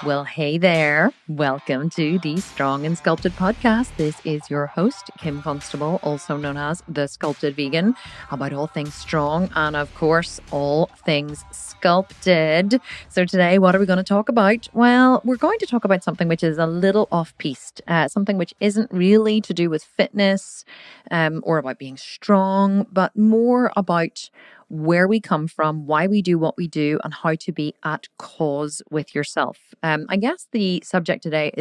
Well, hey there. Welcome to the Strong and Sculpted podcast. This is your host, Kim Constable, also known as the Sculpted Vegan, about all things strong and, of course, all things sculpted. So today, what are we going to talk about? Well, we're going to talk about something which is a little off-piste, something which isn't really to do with fitness or about being strong, but more about where we come from, why we do what we do, and how to be at cause with yourself. I guess the subject today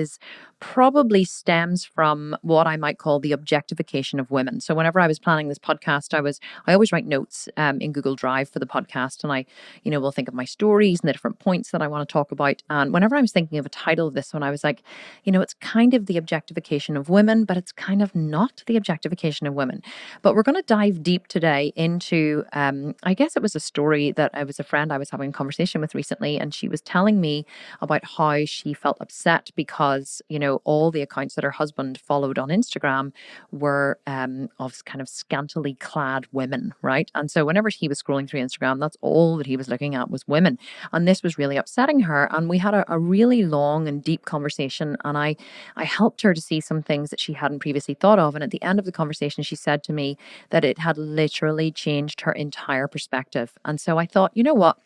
probably stems from what I might call the objectification of women. So whenever I was planning this podcast, I always write notes in Google Drive for the podcast, and I will think of my stories and the different points that I want to talk about. And whenever I was thinking of a title of this one, I was like, it's kind of the objectification of women, but it's kind of not the objectification of women. But we're going to dive deep today into I guess it was a story that I was a friend I was having a conversation with recently, and she was telling me about how she felt upset because, all the accounts that her husband followed on Instagram were of kind of scantily clad women, right? And so whenever he was scrolling through Instagram, that's all that he was looking at was women. And this was really upsetting her. And we had a really long and deep conversation, and I helped her to see some things that she hadn't previously thought of. And at the end of the conversation, she said to me that it had literally changed her entire perspective. And so I thought, you know what?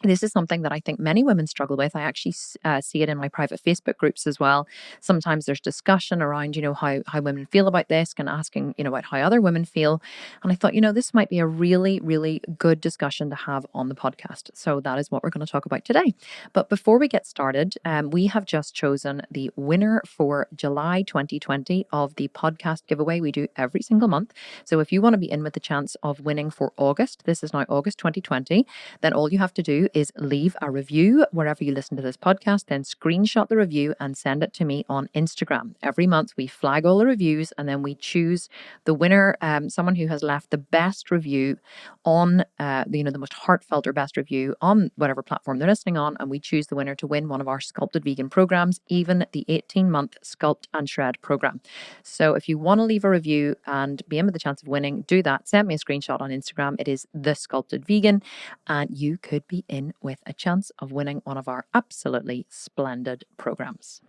This is something that I think many women struggle with. I actually see it in my private Facebook groups as well. Sometimes there's discussion around, how women feel about this and asking, about how other women feel. And I thought, this might be a really, really good discussion to have on the podcast. So that is what we're going to talk about today. But before we get started, we have just chosen the winner for July 2020 of the podcast giveaway we do every single month. So if you want to be in with the chance of winning for August, this is now August 2020, then all you have to do is leave a review wherever you listen to this podcast, then screenshot the review and send it to me on Instagram. Every month we flag all the reviews and then we choose the winner, someone who has left the best review on, the most heartfelt or best review on whatever platform they're listening on, and we choose the winner to win one of our Sculpted Vegan programs, even the 18-month Sculpt and Shred program. So if you want to leave a review and be in with the chance of winning, do that. Send me a screenshot on Instagram. It is thesculptedvegan, and you could be in with a chance of winning one of our absolutely splendid programs.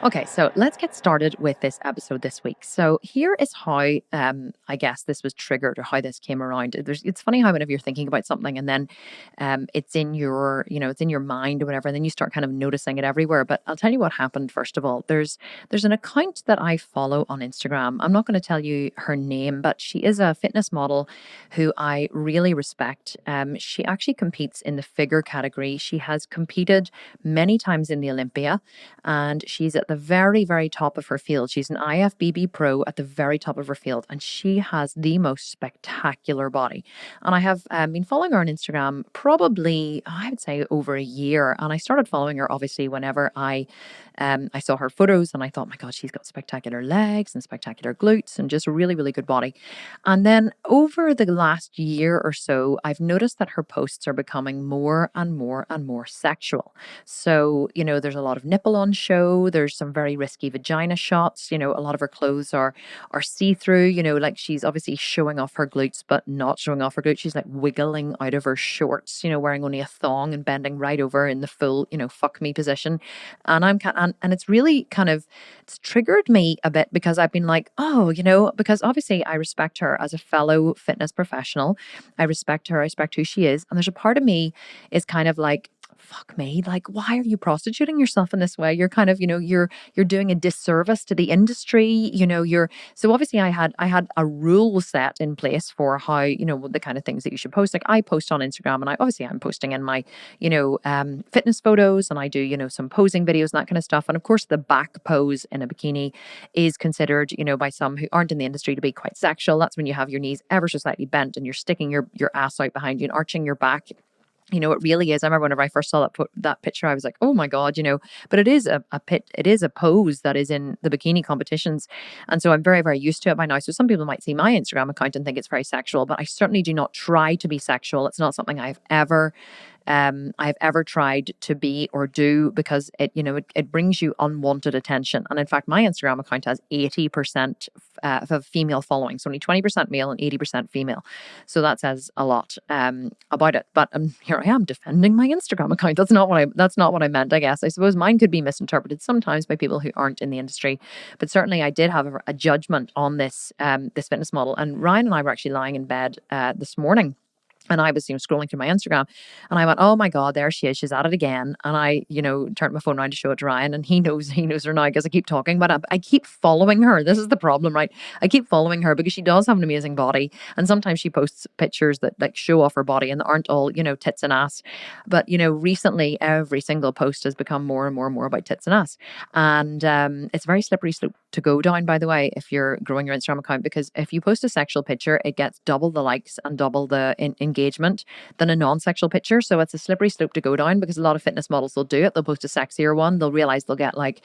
Okay, so let's get started with this episode this week. So here is how I guess this was triggered, or how this came around. It's funny how whenever you're thinking about something and then it's in your, it's in your mind or whatever, and then you start kind of noticing it everywhere. But I'll tell you what happened first of all. There's an account that I follow on Instagram. I'm not going to tell you her name, but she is a fitness model who I really respect. She actually competes in the figure category. She has competed many times in the Olympia, and she's at the very, very top of her field. She's an IFBB pro at the very top of her field, and she has the most spectacular body. And I have been following her on Instagram probably, I would say, over a year. And I started following her obviously whenever I saw her photos, and I thought, my God, she's got spectacular legs and spectacular glutes and just a really, really good body. And then over the last year or so, I've noticed that her posts are becoming more and more and more sexual. So, there's a lot of nipple on show. There's some very risky vagina shots. A lot of her clothes are see-through, like she's obviously showing off her glutes, but not showing off her glutes. She's like wiggling out of her shorts, wearing only a thong and bending right over in the full, fuck me position. And and it's really it's triggered me a bit, because I've been like, oh, because obviously I respect her as a fellow fitness professional. I respect her. I respect who she is. And there's a part of me is kind of like, fuck me, like, why are you prostituting yourself in this way? You're kind of, you're doing a disservice to the industry. So obviously I had a rule set in place for how, the kind of things that you should post. Like, I post on Instagram, and I'm posting in my, fitness photos, and I do, some posing videos and that kind of stuff. And of course the back pose in a bikini is considered, by some who aren't in the industry, to be quite sexual. That's when you have your knees ever so slightly bent and you're sticking your ass out behind you and arching your back. It really is. I remember whenever I first saw that picture, I was like, oh my God, but it is it is a pose that is in the bikini competitions. And so I'm very, very used to it by now. So some people might see my Instagram account and think it's very sexual, but I certainly do not try to be sexual. It's not something I've ever I've ever tried to be or do, because it brings you unwanted attention. And in fact, my Instagram account has 80% of female following, so only 20% male and 80% female. So that says a lot about it. But here I am defending my Instagram account. That's not what I meant. I guess I suppose mine could be misinterpreted sometimes by people who aren't in the industry. But certainly, I did have a judgment on this fitness model. And Ryan and I were actually lying in bed this morning. And I was, scrolling through my Instagram, and I went, "Oh my God, there she is. She's at it again." And I, turned my phone around to show it to Ryan, and he knows her now because I keep talking. But I keep following her. This is the problem, right? I keep following her because she does have an amazing body, and sometimes she posts pictures that like show off her body and aren't all, tits and ass. But recently, every single post has become more and more and more about tits and ass, and it's a very slippery slope to go down. By the way, if you're growing your Instagram account, because if you post a sexual picture, it gets double the likes and double the engagement than a non-sexual picture. So it's a slippery slope to go down, because a lot of fitness models will do it. They'll post a sexier one. They'll realize they'll get like,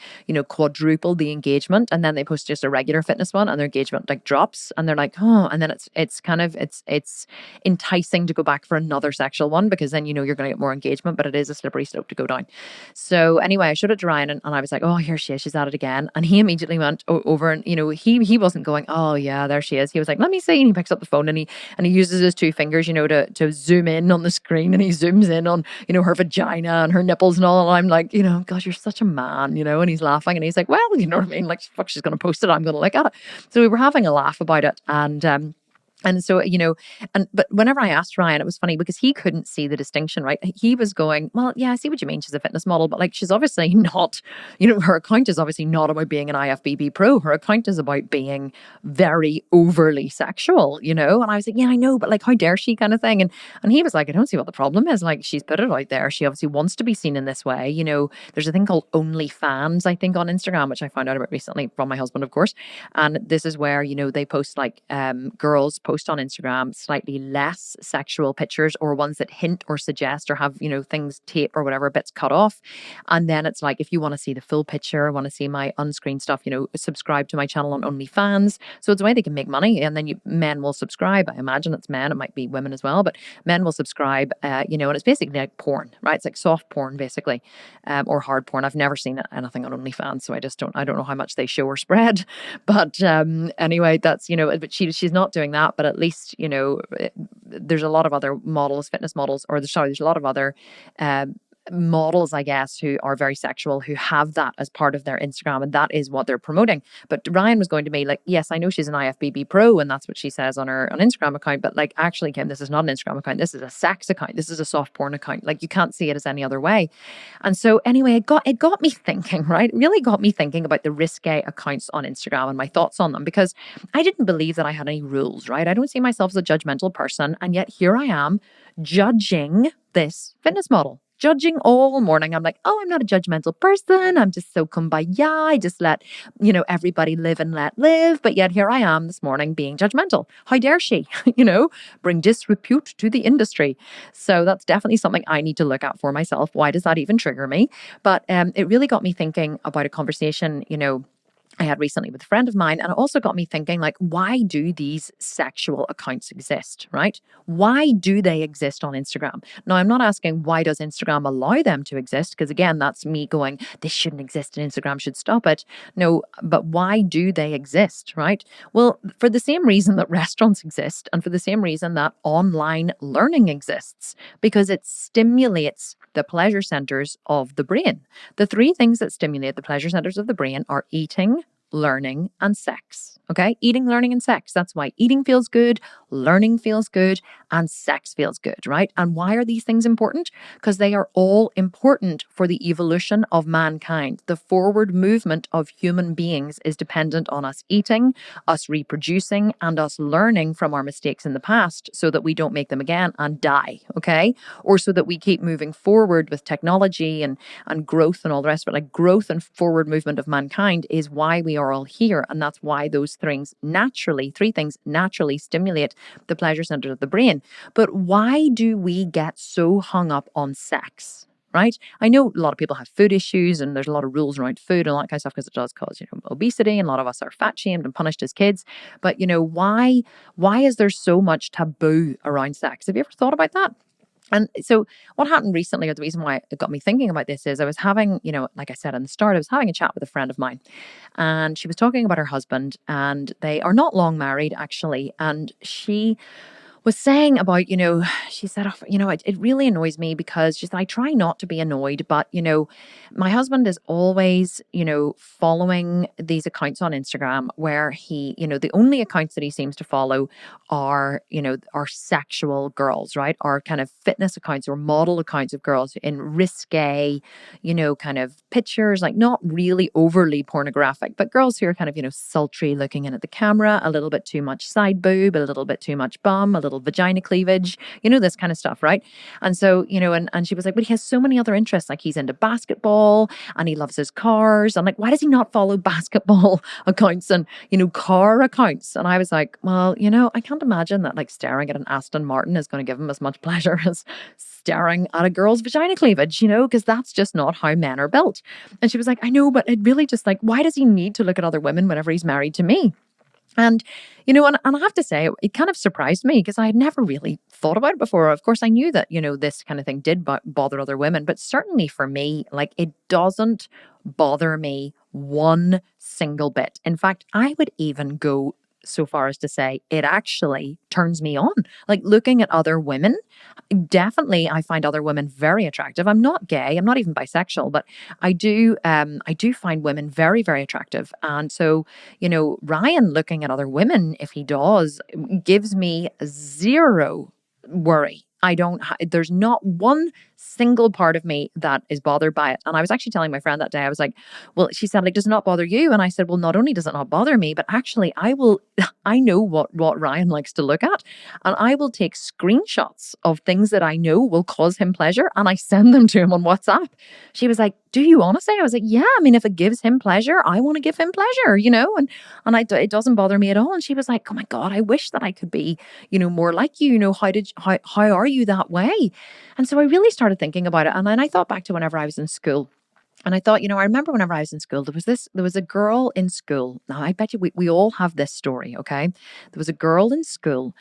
quadruple the engagement. And then they post just a regular fitness one and their engagement like drops. And they're like, oh, and then it's enticing to go back for another sexual one, because then, you're going to get more engagement, but it is a slippery slope to go down. So anyway, I showed it to Ryan, and I was like, oh, here she is. She's at it again. And he immediately went over, and, he wasn't going, oh yeah, there she is. He was like, let me see. And he picks up the phone, and he uses his two fingers, to zoom in on the screen, and he zooms in on, her vagina and her nipples and all. And I'm like, gosh, you're such a man, and he's laughing, and he's like, well, you know what I mean? Like, fuck, she's going to post it. I'm going to look at it. So we were having a laugh about it. And so, but whenever I asked Ryan, it was funny because he couldn't see the distinction, right? He was going, well, yeah, I see what you mean. She's a fitness model, but like, she's obviously not, her account is obviously not about being an IFBB pro. Her account is about being very overly sexual, And I was like, yeah, I know, but like, how dare she, kind of thing. And he was like, I don't see what the problem is. Like, she's put it out there. She obviously wants to be seen in this way. There's a thing called OnlyFans, I think, on Instagram, which I found out about recently from my husband, of course. And this is where, they post like, girls post on Instagram slightly less sexual pictures, or ones that hint or suggest or have, things tape or whatever bits cut off. And then it's like, if you want to see the full picture, want to see my unscreened stuff, subscribe to my channel on OnlyFans. So it's a way they can make money. And then men will subscribe. I imagine it's men. It might be women as well, but men will subscribe, and it's basically like porn, right? It's like soft porn, basically, or hard porn. I've never seen anything on OnlyFans, so I don't know how much they show or spread. But anyway, that's, but she's not doing that. But at least, there's a lot of other models, fitness models, there's a lot of other models, I guess, who are very sexual, who have that as part of their Instagram, and that is what they're promoting. But Ryan was going to me like, yes, I know she's an IFBB pro, and that's what she says on her Instagram account, but like, actually, Kim, this is not an Instagram account. This is a sex account. This is a soft porn account. Like, you can't see it as any other way. And so anyway, it got me thinking, right? It really got me thinking about the risque accounts on Instagram and my thoughts on them, because I didn't believe that I had any rules, right? I don't see myself as a judgmental person, and yet here I am judging this fitness model. Judging all morning. I'm like, oh, I'm not a judgmental person. I'm just so kumbaya. I just let, everybody live and let live. But yet here I am this morning being judgmental. How dare she, bring disrepute to the industry. So that's definitely something I need to look at for myself. Why does that even trigger me? But it really got me thinking about a conversation, I had recently with a friend of mine, and it also got me thinking, like, why do these sexual accounts exist, right? Why do they exist on Instagram? Now, I'm not asking why does Instagram allow them to exist, because again, that's me going, this shouldn't exist and Instagram should stop it. No, but why do they exist, right? Well, for the same reason that restaurants exist, and for the same reason that online learning exists, because it stimulates the pleasure centers of the brain. The three things that stimulate the pleasure centers of the brain are eating, learning, and sex. Okay? Eating, learning, and sex. That's why eating feels good, learning feels good, and sex feels good, right? And why are these things important? Because they are all important for the evolution of mankind. The forward movement of human beings is dependent on us eating, us reproducing, and us learning from our mistakes in the past so that we don't make them again and die, okay? Or so that we keep moving forward with technology and growth and all the rest of it. Like, growth and forward movement of mankind is why we are all here. And that's why those three things naturally stimulate the pleasure centers of the brain. But why do we get so hung up on sex? Right? I know a lot of people have food issues, and there's a lot of rules around food and all that kind of stuff, because it does cause, obesity, and a lot of us are fat shamed and punished as kids. But, why is there so much taboo around sex? Have you ever thought about that? And so what happened recently, or the reason why it got me thinking about this, is I was having, like I said in the start, I was having a chat with a friend of mine, and she was talking about her husband, and they are not long married actually. And she was saying about, she said, "Oh, it really annoys me because," she said, "I try not to be annoyed, but, my husband is always, following these accounts on Instagram where he, the only accounts that he seems to follow are sexual girls, right? Are kind of fitness accounts or model accounts of girls in risque, kind of pictures, like not really overly pornographic, but girls who are kind of, sultry looking in at the camera, a little bit too much side boob, a little bit too much bum, a little vagina cleavage, this kind of stuff, right?" And so, and she was like, "But he has so many other interests. Like he's into basketball and he loves his cars. I'm like, why does he not follow basketball accounts and, car accounts?" And I was like, well, I can't imagine that like staring at an Aston Martin is going to give him as much pleasure as staring at a girl's vagina cleavage, because that's just not how men are built. And she was like, "I know, but it really just like, why does he need to look at other women whenever he's married to me?" And, and I have to say, it kind of surprised me because I had never really thought about it before. Of course, I knew that, this kind of thing did bother other women, but certainly for me, like it doesn't bother me one single bit. In fact, I would even go so far as to say it actually turns me on. Like looking at other women, definitely I find other women very attractive. I'm not gay, I'm not even bisexual, but I do find women very, very attractive. And so, Ryan looking at other women, if he does, gives me zero worry. There's not one single part of me that is bothered by it. And I was actually telling my friend that day, I was like, well, she said, like, "Does it not bother you?" And I said, well, not only does it not bother me, but actually I know what Ryan likes to look at. And I will take screenshots of things that I know will cause him pleasure and I send them to him on WhatsApp. She was like, "Do you honestly?" I was like, "Yeah, I mean, if it gives him pleasure, I want to give him pleasure, it doesn't bother me at all." And she was like, "Oh my God, I wish that I could be, more like you. How are you that way?" And so I really started thinking about it. And then I thought back to whenever I was in school. And I thought, I remember whenever I was in school, there was a girl in school. Now, I bet you we all have this story, okay? There was a girl in school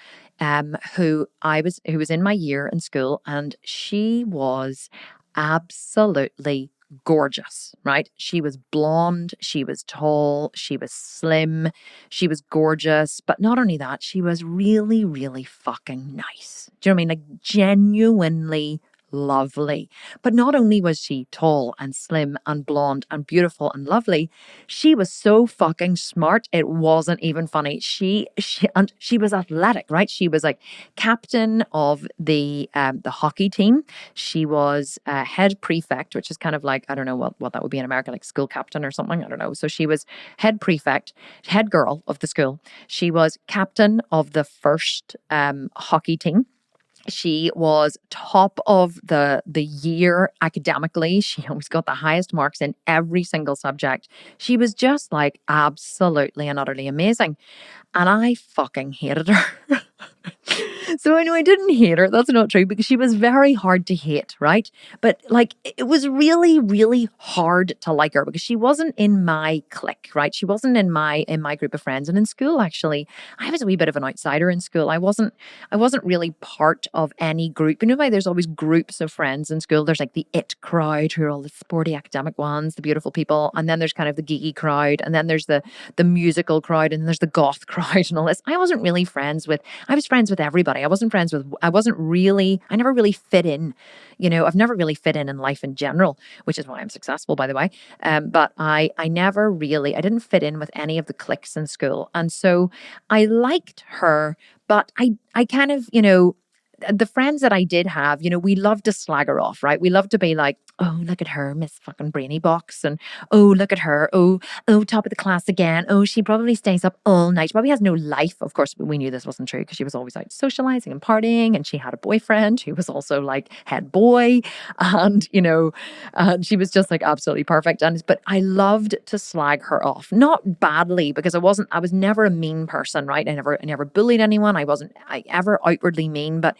who was in my year in school, and she was absolutely gorgeous, right? She was blonde, she was tall, she was slim, she was gorgeous. But not only that, she was really, really fucking nice. Do you know what I mean? Like genuinely lovely. But not only was she tall and slim and blonde and beautiful and lovely, she was so fucking smart. It wasn't even funny. She was athletic, right? She was like captain of the hockey team. She was head prefect, which is kind of like, I don't know what that would be in America, like school captain or something. I don't know. So she was head prefect, head girl of the school. She was captain of the first hockey team. She was top of the year academically. She always got the highest marks in every single subject. She was just like absolutely and utterly amazing. And I fucking hated her. So I know I didn't hate her. That's not true, because she was very hard to hate, right? But like it was really, really hard to like her because she wasn't in my clique, right? She wasn't in my group of friends. And in school, actually, I was a wee bit of an outsider in school. I wasn't really part of any group. You know why there's always groups of friends in school? There's like the it crowd, who are all the sporty academic ones, the beautiful people, and then there's kind of the geeky crowd, and then there's the musical crowd, and then there's the goth crowd and all this. I was friends with everybody. I never really fit in. I've never really fit in life in general, which is why I'm successful, by the way. But I didn't fit in with any of the cliques in school. And so I liked her, but I kind of, the friends that I did have, we loved to slag her off, right? We loved to be like, "Oh, look at her, Miss fucking Brainy Box." And, "Oh, look at her. Oh, top of the class again. Oh, she probably stays up all night. She probably has no life." Of course, we knew this wasn't true because she was always out socializing and partying. And she had a boyfriend who was also like head boy. And, and she was just like absolutely perfect. But I loved to slag her off, not badly, because I was never a mean person, right? I never bullied anyone. I wasn't ever outwardly mean, but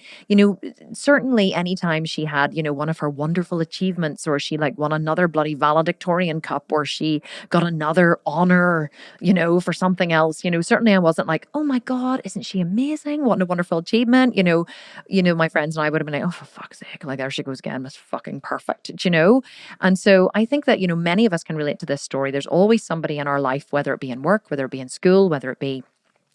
certainly anytime she had, one of her wonderful achievements, or she like won another bloody valedictorian cup, or she got another honor, for something else, certainly I wasn't like, oh my God, isn't she amazing? What a wonderful achievement. My friends and I would have been like, oh, for fuck's sake, like there she goes again, Miss fucking perfect. And so I think that, many of us can relate to this story. There's always somebody in our life, whether it be in work, whether it be in school, whether it be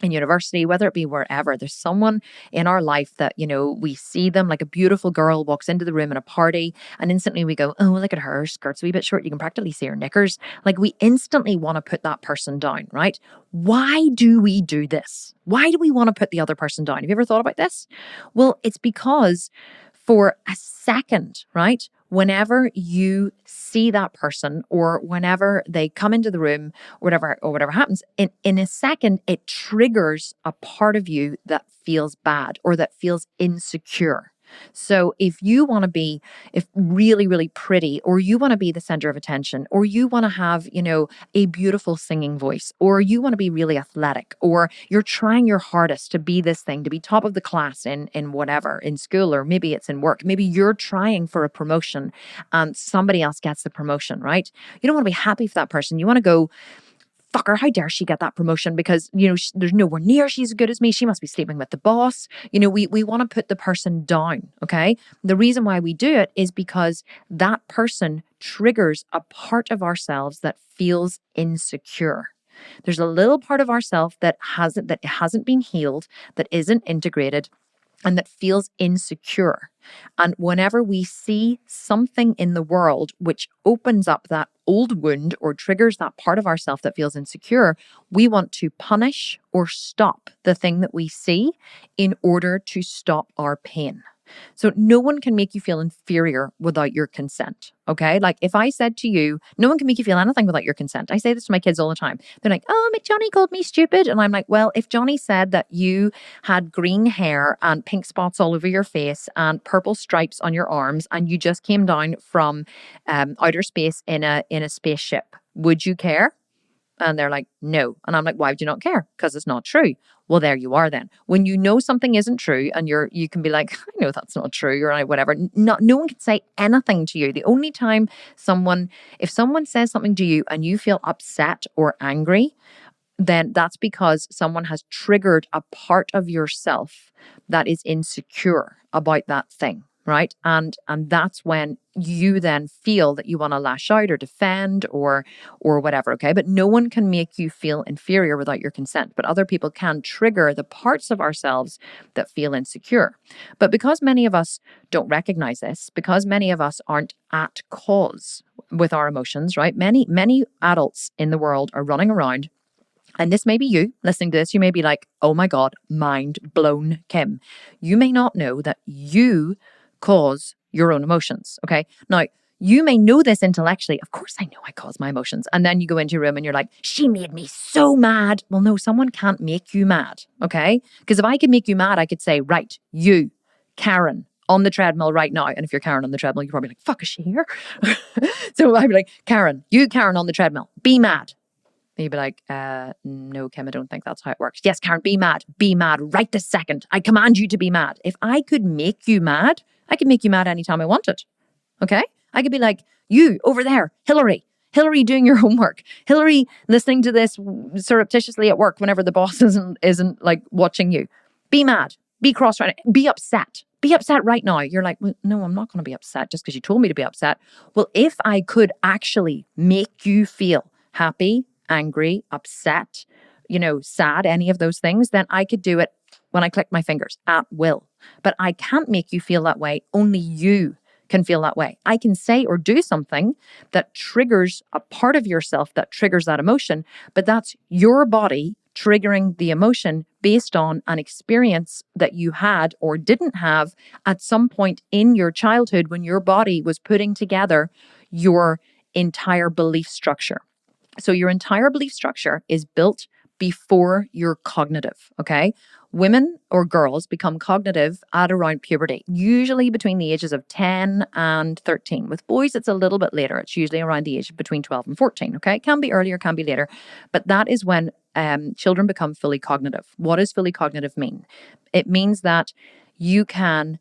in university, whether it be wherever, there's someone in our life that, we see them, like a beautiful girl walks into the room in a party and instantly we go, oh, look at her skirt's a wee bit short. You can practically see her knickers. Like we instantly want to put that person down, right? Why do we do this? Why do we want to put the other person down? Have you ever thought about this? Well, it's because for a second, right? Whenever you see that person or whenever they come into the room or whatever happens, in a second, it triggers a part of you that feels bad or that feels insecure. So if you want to be really, really pretty, or you want to be the center of attention, or you want to have, a beautiful singing voice, or you want to be really athletic, or you're trying your hardest to be this thing, to be top of the class in whatever, in school, or maybe it's in work. Maybe you're trying for a promotion and somebody else gets the promotion, right? You don't want to be happy for that person. You want to go, fuck her, how dare she get that promotion because, there's nowhere near she's as good as me. She must be sleeping with the boss. We want to put the person down, okay? The reason why we do it is because that person triggers a part of ourselves that feels insecure. There's a little part of ourselves that hasn't been healed, that isn't integrated, and that feels insecure. And whenever we see something in the world which opens up that old wound or triggers that part of ourselves that feels insecure, we want to punish or stop the thing that we see in order to stop our pain. So no one can make you feel inferior without your consent, okay? Like if I said to you, no one can make you feel anything without your consent. I say this to my kids all the time. They're like, oh, Johnny called me stupid. And I'm like, well, if Johnny said that you had green hair and pink spots all over your face and purple stripes on your arms and you just came down from outer space in a spaceship, would you care? And they're like, no. And I'm like, why would you not care? Because it's not true. Well, there you are then. When you know something isn't true and you can be like, I know that's not true or whatever. No one can say anything to you. The only time if someone says something to you and you feel upset or angry, then that's because someone has triggered a part of yourself that is insecure about that thing. Right. And that's when you then feel that you want to lash out or defend or whatever. Okay. But no one can make you feel inferior without your consent. But other people can trigger the parts of ourselves that feel insecure. But because many of us don't recognize this, because many of us aren't at cause with our emotions, right? Many adults in the world are running around. And this may be you listening to this. You may be like, oh my God, mind blown, Kim. You may not know that you cause your own emotions. Okay. Now, you may know this intellectually. Of course, I know I cause my emotions. And then you go into your room and you're like, she made me so mad. Well, no, someone can't make you mad. Okay. Because if I could make you mad, I could say, right, you, Karen, on the treadmill right now. And if you're Karen on the treadmill, you're probably like, fuck, is she here? So I'd be like, Karen on the treadmill, be mad. And you'd be like, no, Kim, I don't think that's how it works. Yes, Karen, be mad right this second. I command you to be mad. If I could make you mad, I could make you mad anytime I wanted. Okay? I could be like, you over there, Hillary doing your homework, Hillary listening to this surreptitiously at work whenever the boss isn't like watching you. Be mad, be cross right now, be upset right now. You're like, well, no, I'm not going to be upset just because you told me to be upset. Well, if I could actually make you feel happy, angry, upset, sad, any of those things, then I could do it when I click my fingers at will. But I can't make you feel that way. Only you can feel that way. I can say or do something that triggers a part of yourself that triggers that emotion, but that's your body triggering the emotion based on an experience that you had or didn't have at some point in your childhood when your body was putting together your entire belief structure. So your entire belief structure is built before you're cognitive, okay? Women or girls become cognitive at around puberty, usually between the ages of 10 and 13. With boys, it's a little bit later. It's usually around the age between 12 and 14, okay? It can be earlier, can be later. But that is when children become fully cognitive. What does fully cognitive mean? It means that you can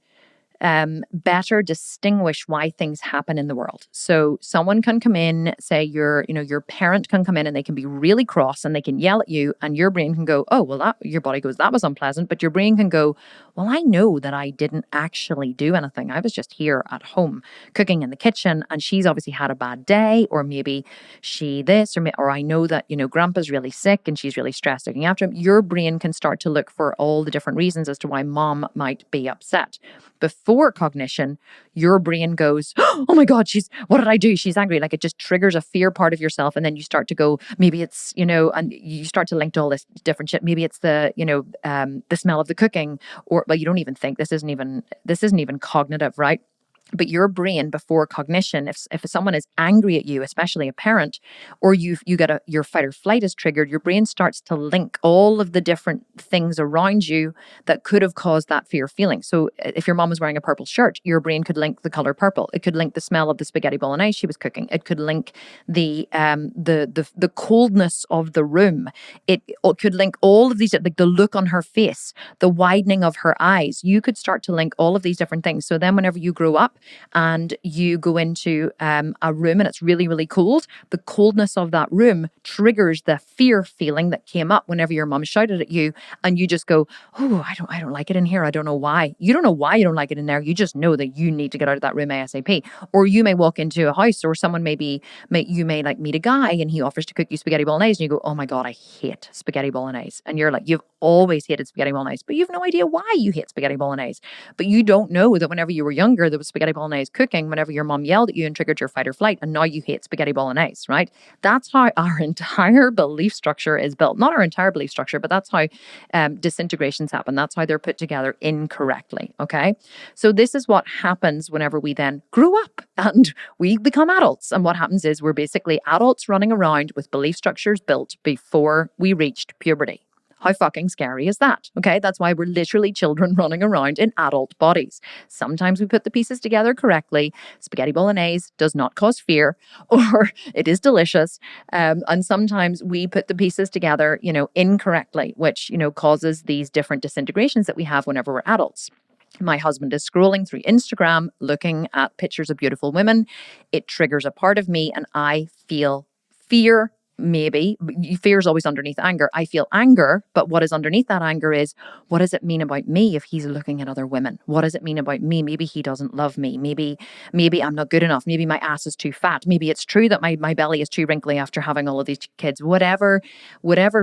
better distinguish why things happen in the world. So someone can come in, say your parent can come in and they can be really cross and they can yell at you, and your brain can go, oh, well, your body goes, that was unpleasant. But your brain can go, well, I know that I didn't actually do anything. I was just here at home cooking in the kitchen, and she's obviously had a bad day, or maybe she this, or I know that, grandpa's really sick and she's really stressed looking after him. Your brain can start to look for all the different reasons as to why mom might be upset. Before cognition, your brain goes, oh my God, what did I do? She's angry. Like, it just triggers a fear part of yourself. And then you start to go, maybe it's, and you start to link to all this different shit. Maybe it's the smell of the cooking, or, well, you don't even think this isn't even cognitive, right? But your brain, before cognition, if someone is angry at you, especially a parent, or you get your fight or flight is triggered, your brain starts to link all of the different things around you that could have caused that fear feeling. So if your mom was wearing a purple shirt, your brain could link the color purple. It could link the smell of the spaghetti bolognese she was cooking. It could link the coldness of the room. It could link all of these, like the look on her face, the widening of her eyes. You could start to link all of these different things. So then whenever you grow up and you go into a room and it's really, really cold, the coldness of that room triggers the fear feeling that came up whenever your mom shouted at you, and you just go, oh, I don't like it in here. I don't know why. You don't know why you don't like it in there. You just know that you need to get out of that room ASAP. Or you may walk into a house, or someone you may like meet a guy and he offers to cook you spaghetti bolognese, and you go, oh my God, I hate spaghetti bolognese. And you're like, you've always hated spaghetti bolognese, but you have no idea why you hate spaghetti bolognese. But you don't know that whenever you were younger, there was spaghetti bolognese cooking whenever your mom yelled at you and triggered your fight or flight, and now you hate spaghetti bolognese, right? That's how our entire belief structure is built. Not our entire belief structure, but that's how disintegrations happen. That's how they're put together incorrectly, okay? So this is what happens whenever we then grow up and we become adults. And what happens is we're basically adults running around with belief structures built before we reached puberty. How fucking scary is that? Okay, that's why we're literally children running around in adult bodies. Sometimes we put the pieces together correctly. Spaghetti bolognese does not cause fear, or it is delicious. And sometimes we put the pieces together, incorrectly, which, causes these different disintegrations that we have whenever we're adults. My husband is scrolling through Instagram, looking at pictures of beautiful women. It triggers a part of me and I feel fear. Maybe fear is always underneath anger. I feel anger, but what is underneath that anger is, what does it mean about me if he's looking at other women? What does it mean about me? Maybe he doesn't love me. Maybe I'm not good enough. Maybe my ass is too fat. Maybe it's true that my belly is too wrinkly after having all of these kids. Whatever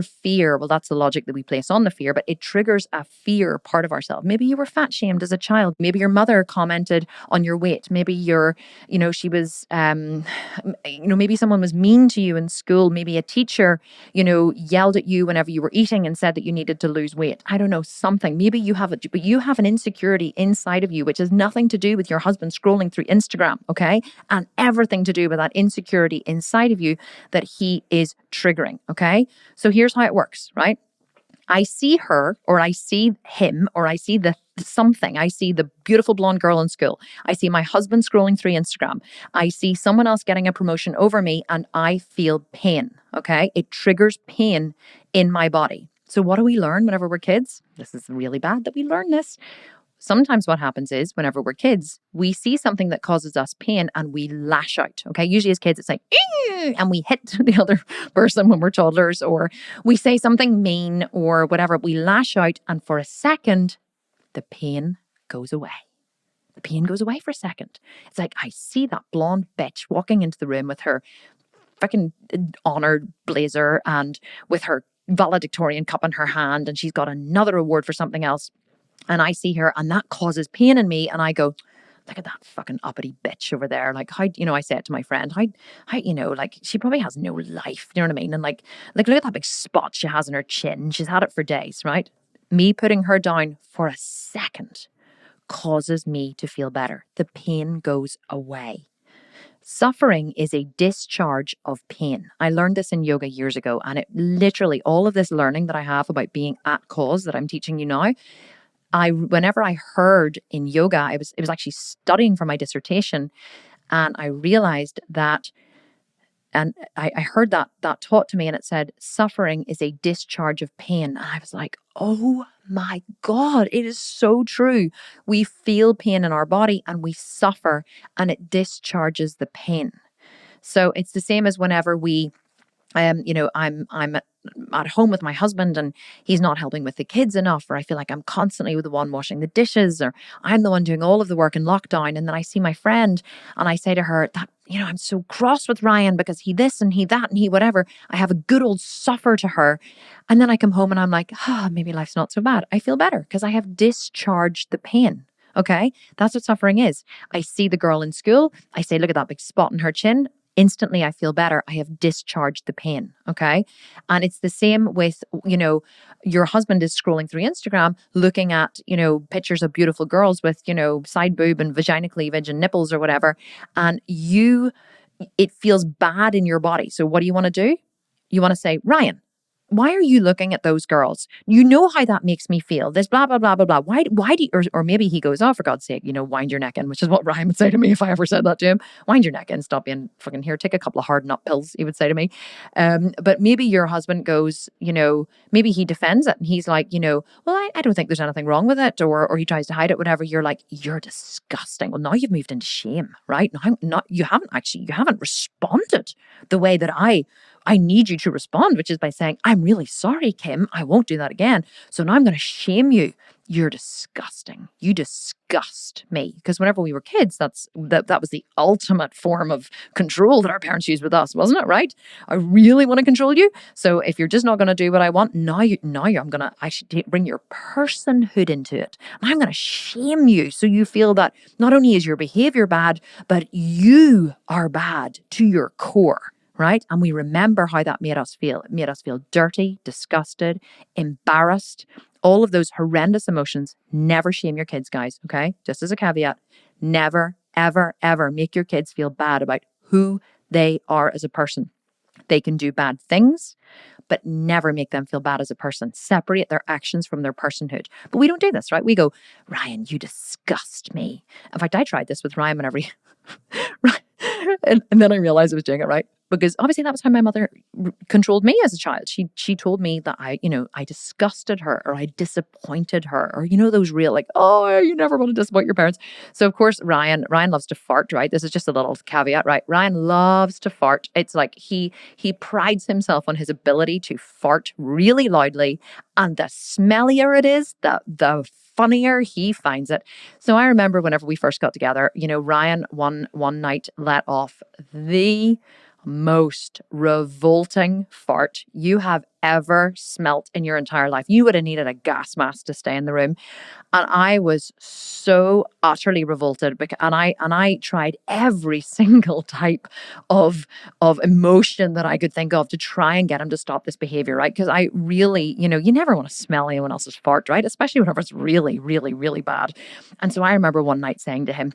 fear, well, that's the logic that we place on the fear, but it triggers a fear part of ourselves. Maybe you were fat shamed as a child. Maybe your mother commented on your weight. Maybe she was, maybe someone was mean to you in school. Maybe a teacher, yelled at you whenever you were eating and said that you needed to lose weight. I don't know, something. Maybe you have it, but you have an insecurity inside of you, which has nothing to do with your husband scrolling through Instagram, okay? And everything to do with that insecurity inside of you that he is triggering, okay? So here's how it works, right? I see her, or I see him, or I see something. I see the beautiful blonde girl in school. I see my husband scrolling through Instagram. I see someone else getting a promotion over me, and I feel pain, okay? It triggers pain in my body. So what do we learn whenever we're kids? This is really bad that we learn this. Sometimes what happens is whenever we're kids, we see something that causes us pain and we lash out. Okay. Usually as kids, it's like, and we hit the other person when we're toddlers, or we say something mean or whatever. We lash out, and for a second, the pain goes away. The pain goes away for a second. It's like, I see that blonde bitch walking into the room with her fucking honored blazer and with her valedictorian cup in her hand, and she's got another award for something else. And I see her, and that causes pain in me. And I go, look at that fucking uppity bitch over there. Like, how, I say it to my friend, how, like, she probably has no life. You know what I mean? And like, look at that big spot she has on her chin. She's had it for days, right? Me putting her down for a second causes me to feel better. The pain goes away. Suffering is a discharge of pain. I learned this in yoga years ago, and it literally, all of this learning that I have about being at cause that I'm teaching you now, whenever I heard in yoga, it was actually studying for my dissertation, and I realized that I heard that taught to me, and it said, suffering is a discharge of pain. And I was like, oh my God, it is so true. We feel pain in our body and we suffer, and it discharges the pain. So it's the same as whenever we, I'm at home with my husband and he's not helping with the kids enough, or I feel like I'm constantly the one washing the dishes, or I'm the one doing all of the work in lockdown. And then I see my friend and I say to her that, I'm so cross with Ryan because he this and he that and he whatever. I have a good old suffer to her. And then I come home and I'm like, maybe life's not so bad. I feel better because I have discharged the pain. Okay. That's what suffering is. I see the girl in school. I say, look at that big spot in her chin. Instantly, I feel better. I have discharged the pain. Okay. And it's the same with, your husband is scrolling through Instagram, looking at, pictures of beautiful girls with, side boob and vagina cleavage and nipples or whatever. And it feels bad in your body. So what do you want to do? You want to say, Ryan, why are you looking at those girls? You know how that makes me feel. This blah, blah, blah, blah, blah. Why do you, or maybe he goes, oh, for God's sake, wind your neck in, which is what Ryan would say to me if I ever said that to him. Wind your neck in, stop being fucking here, take a couple of hard nut pills, he would say to me. But maybe your husband goes, maybe he defends it and he's like, well, I don't think there's anything wrong with it. Or he tries to hide it, whatever. You're like, you're disgusting. Well, now you've moved into shame, right? Now you haven't responded the way that I need you to respond, which is by saying, I'm really sorry, Kim. I won't do that again. So now I'm going to shame you. You're disgusting. You disgust me. Because whenever we were kids, that was the ultimate form of control that our parents used with us, wasn't it? Right? I really want to control you. So if you're just not going to do what I want, I should bring your personhood into it. And I'm going to shame you. So you feel that not only is your behavior bad, but you are bad to your core. Right? And we remember how that made us feel. It made us feel dirty, disgusted, embarrassed, all of those horrendous emotions. Never shame your kids, guys. Okay. Just as a caveat, never, ever, ever make your kids feel bad about who they are as a person. They can do bad things, but never make them feel bad as a person. Separate their actions from their personhood. But we don't do this, right? We go, Ryan, you disgust me. In fact, I tried this with Ryan whenever and then I realized I was doing it right. Because obviously that was how my mother controlled me as a child. She told me that I disgusted her, or I disappointed her, or those real like, oh, you never want to disappoint your parents. So of course Ryan loves to fart, right? This is just a little caveat, right? Ryan loves to fart. It's like he prides himself on his ability to fart really loudly, and the smellier it is, the funnier he finds it. So I remember whenever we first got together, Ryan one night let off the most revolting fart you have ever smelt in your entire life. You would have needed a gas mask to stay in the room. And I was so utterly revolted, and I tried every single type of emotion that I could think of to try and get him to stop this behavior, right? Because I really, you never want to smell anyone else's fart, right? Especially whenever it's really, really, really bad. And so I remember one night saying to him,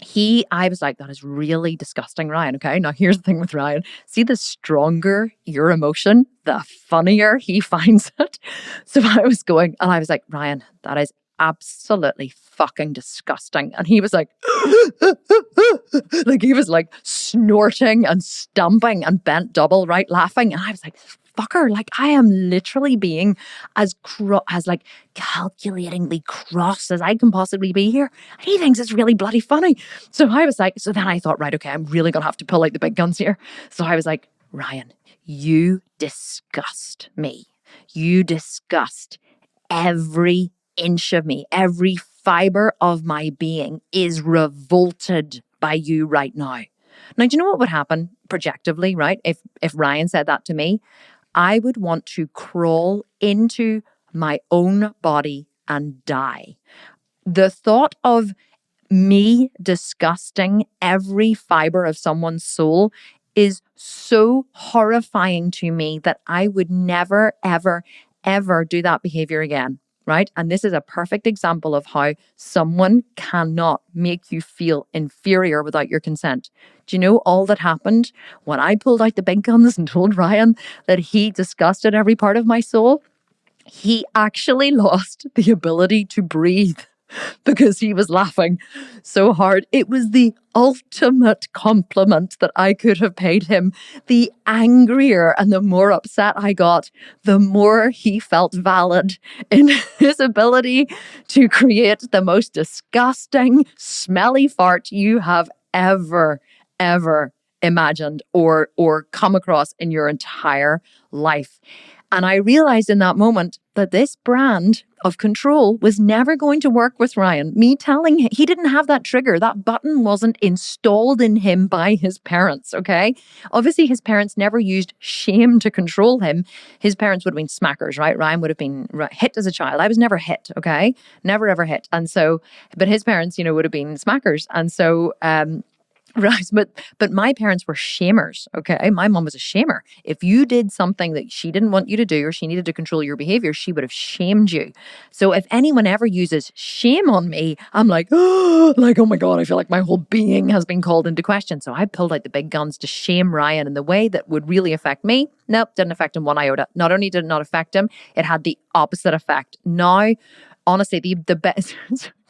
I was like, that is really disgusting, Ryan. Okay. Now here's the thing with Ryan. See, the stronger your emotion, the funnier he finds it. So I was going and I was like, Ryan, that is absolutely fucking disgusting. And he was like, like he was like snorting and stomping and bent double, right? Laughing. And I was like, fucker, like I am literally being as like calculatingly cross as I can possibly be here. And he thinks it's really bloody funny. So I was like, so then I thought, right, okay, I'm really going to have to pull out the big guns here. So I was like, Ryan, you disgust me. You disgust every inch of me. Every fiber of my being is revolted by you right now. Now, do you know what would happen projectively, right? If Ryan said that to me, I would want to crawl into my own body and die. The thought of me disgusting every fiber of someone's soul is so horrifying to me that I would never, ever, ever do that behavior again. Right? And this is a perfect example of how someone cannot make you feel inferior without your consent. Do you know all that happened when I pulled out the big guns and told Ryan that he disgusted every part of my soul? He actually lost the ability to breathe because he was laughing so hard. It was the ultimate compliment that I could have paid him. The angrier and the more upset I got, the more he felt valid in his ability to create the most disgusting, smelly fart you have ever imagined or come across in your entire life. And I realized in that moment that this brand of control was never going to work with Ryan. Me telling him, he didn't have that trigger. That button wasn't installed in him by his parents, okay? Obviously, his parents never used shame to control him. His parents would have been smackers, right? Ryan would have been hit as a child. I was never hit, okay? Never, ever hit. And so, but his parents, would have been smackers. And so, right, but my parents were shamers, okay? My mom was a shamer. If you did something that she didn't want you to do or she needed to control your behavior, she would have shamed you. So if anyone ever uses shame on me, I'm like, oh my God, I feel like my whole being has been called into question. So I pulled out the big guns to shame Ryan in the way that would really affect me. Nope, didn't affect him one iota. Not only did it not affect him, it had the opposite effect. Now, honestly, the best,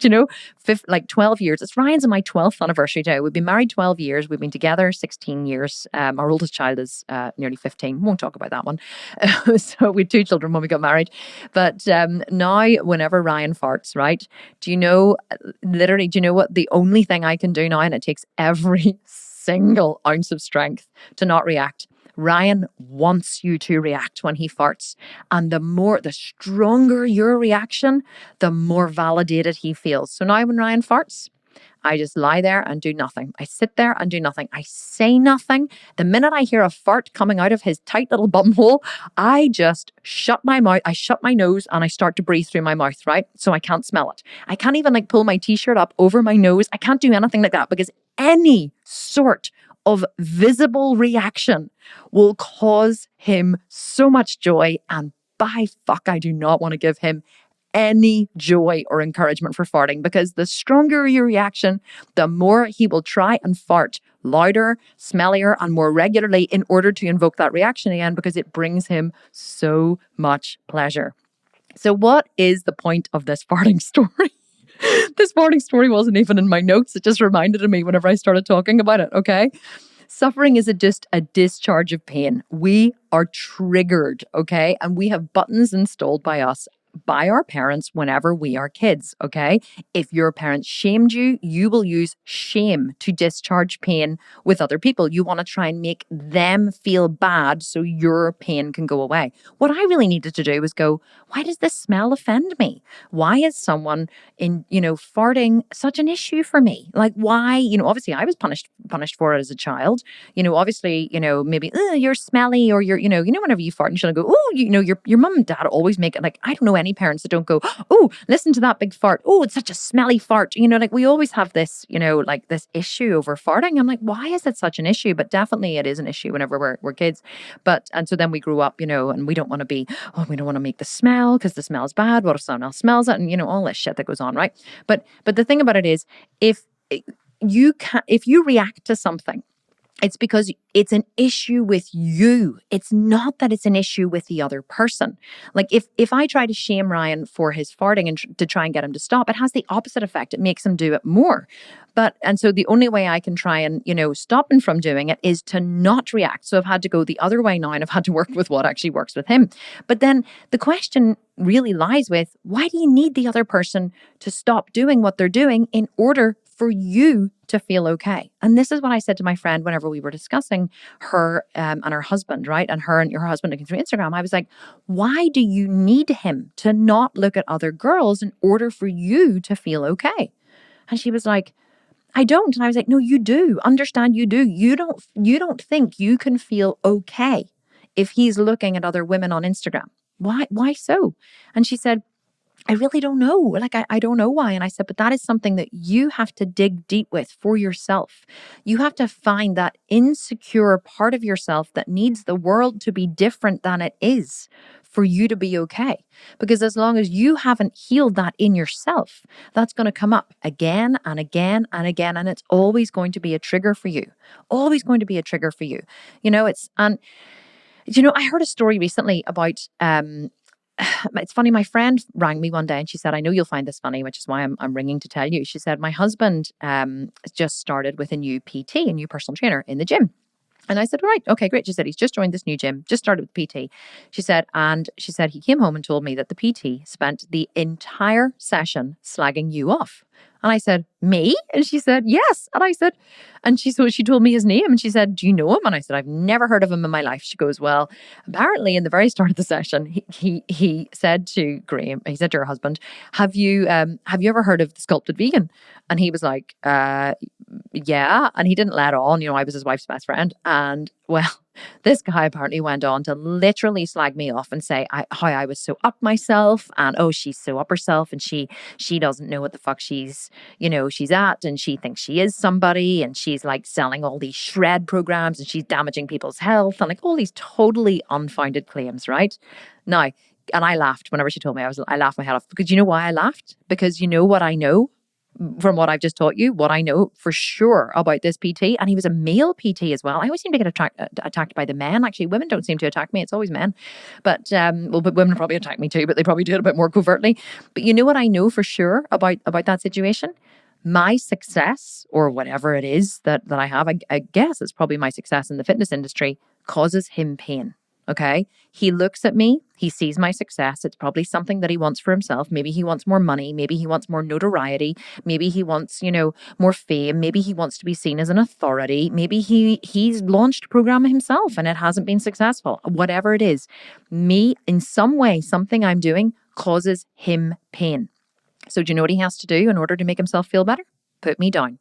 12 years. It's Ryan's and my 12th anniversary today. We've been married 12 years. We've been together 16 years. Our oldest child is nearly 15. Won't talk about that one. So we had 2 children when we got married. But now, whenever Ryan farts, right? Do you know what the only thing I can do now, and it takes every single ounce of strength to not react. Ryan wants you to react when he farts. And the stronger your reaction, the more validated he feels. So now when Ryan farts, I just lie there and do nothing. I sit there and do nothing. I say nothing. The minute I hear a fart coming out of his tight little bumhole, I just shut my mouth. I shut my nose and I start to breathe through my mouth, right? So I can't smell it. I can't even pull my t-shirt up over my nose. I can't do anything like that because any sort of visible reaction will cause him so much joy. And by fuck, I do not want to give him any joy or encouragement for farting, because the stronger your reaction, the more he will try and fart louder, smellier, and more regularly in order to invoke that reaction again, because it brings him so much pleasure. So what is the point of this farting story? This farting story wasn't even in my notes. It just reminded me whenever I started talking about it, okay? Suffering is just a discharge of pain. We are triggered, okay? And we have buttons installed by us, by our parents whenever we are kids, okay? If your parents shamed you, you will use shame to discharge pain with other people. You want to try and make them feel bad so your pain can go away. What I really needed to do was go, why does this smell offend me? Why is someone farting such an issue for me? Like, why, obviously I was punished for it as a child. Obviously, maybe you're smelly, or you're, whenever you fart and she'll go, oh, your mum and dad always make it, like, I don't know any parents that don't go, oh, listen to that big fart. Oh, it's such a smelly fart. We always have this, this issue over farting. I'm like, why is it such an issue? But definitely it is an issue whenever we're kids. And so then we grew up, and we don't want to be, we don't want to make the smell because the smell is bad. What if someone else smells it? And, all this shit that goes on, right? But the thing about it is, if you react to something, it's because it's an issue with you. It's not that it's an issue with the other person. Like if I try to shame Ryan for his farting and to try and get him to stop, it has the opposite effect. It makes him do it more. And so the only way I can try and, stop him from doing it is to not react. So I've had to go the other way now, and I've had to work with what actually works with him. But then the question really lies with, why do you need the other person to stop doing what they're doing in order for you to feel okay? And this is what I said to my friend whenever we were discussing her and her husband, right? And her husband looking through Instagram. I was like, why do you need him to not look at other girls in order for you to feel okay? And she was like, I don't. And I was like, no, you do. Understand, you do. You don't think you can feel okay if he's looking at other women on Instagram. Why so? And she said, I really don't know. Like, I don't know why. And I said, but that is something that you have to dig deep with for yourself. You have to find that insecure part of yourself that needs the world to be different than it is for you to be okay. Because as long as you haven't healed that in yourself, that's going to come up again and again and again. And it's always going to be a trigger for you. Always going to be a trigger for you. I heard a story recently about, it's funny. My friend rang me one day and she said, I know you'll find this funny, which is why I'm ringing to tell you. She said, my husband just started with a new PT, a new personal trainer in the gym. And I said, right, okay, great. She said, he's just joined this new gym, just started with PT. She said, he came home and told me that the PT spent the entire session slagging you off. And I said, me? And she said, yes. And I said, so she told me his name and she said, do you know him? And I said, I've never heard of him in my life. She goes, well, apparently in the very start of the session, he said to Graham, he said to her husband, have you ever heard of the Sculpted Vegan? And he was like, yeah. And he didn't let on, I was his wife's best friend. And well, this guy apparently went on to literally slag me off and say how I was so up myself and, oh, she's so up herself and she doesn't know what the fuck she's at and she thinks she is somebody and she's like selling all these shred programs and she's damaging people's health and like all these totally unfounded claims, right? Now, and I laughed whenever she told me. I laughed my head off because you know why I laughed? Because you know what I know from what I've just taught you, what I know for sure about this PT, and he was a male PT as well. I always seem to get attacked by the men. Actually, women don't seem to attack me. It's always men. But but women probably attack me too, but they probably do it a bit more covertly. But you know what I know for sure about that situation? My success, or whatever it is that I have, I guess it's probably my success in the fitness industry, causes him pain. Okay. He looks at me, he sees my success. It's probably something that he wants for himself. Maybe he wants more money. Maybe he wants more notoriety. Maybe he wants, more fame. Maybe he wants to be seen as an authority. Maybe he's launched a program himself and it hasn't been successful. Whatever it is, me, in some way, something I'm doing causes him pain. So do you know what he has to do in order to make himself feel better? Put me down.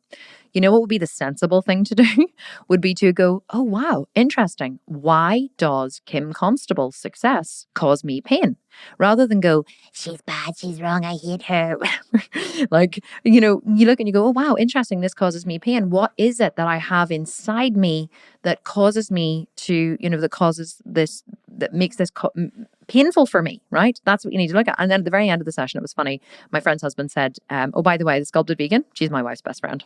You know what would be the sensible thing to do? Would be to go, oh, wow, interesting. Why does Kim Constable's success cause me pain? Rather than go, she's bad, she's wrong, I hate her. Like, you look and you go, oh, wow, interesting. This causes me pain. What is it that I have inside me that causes me to, that causes this, that makes this painful for me, right? That's what you need to look at. And then at the very end of the session, it was funny. My friend's husband said, oh, by the way, the Sculpted Vegan, she's my wife's best friend.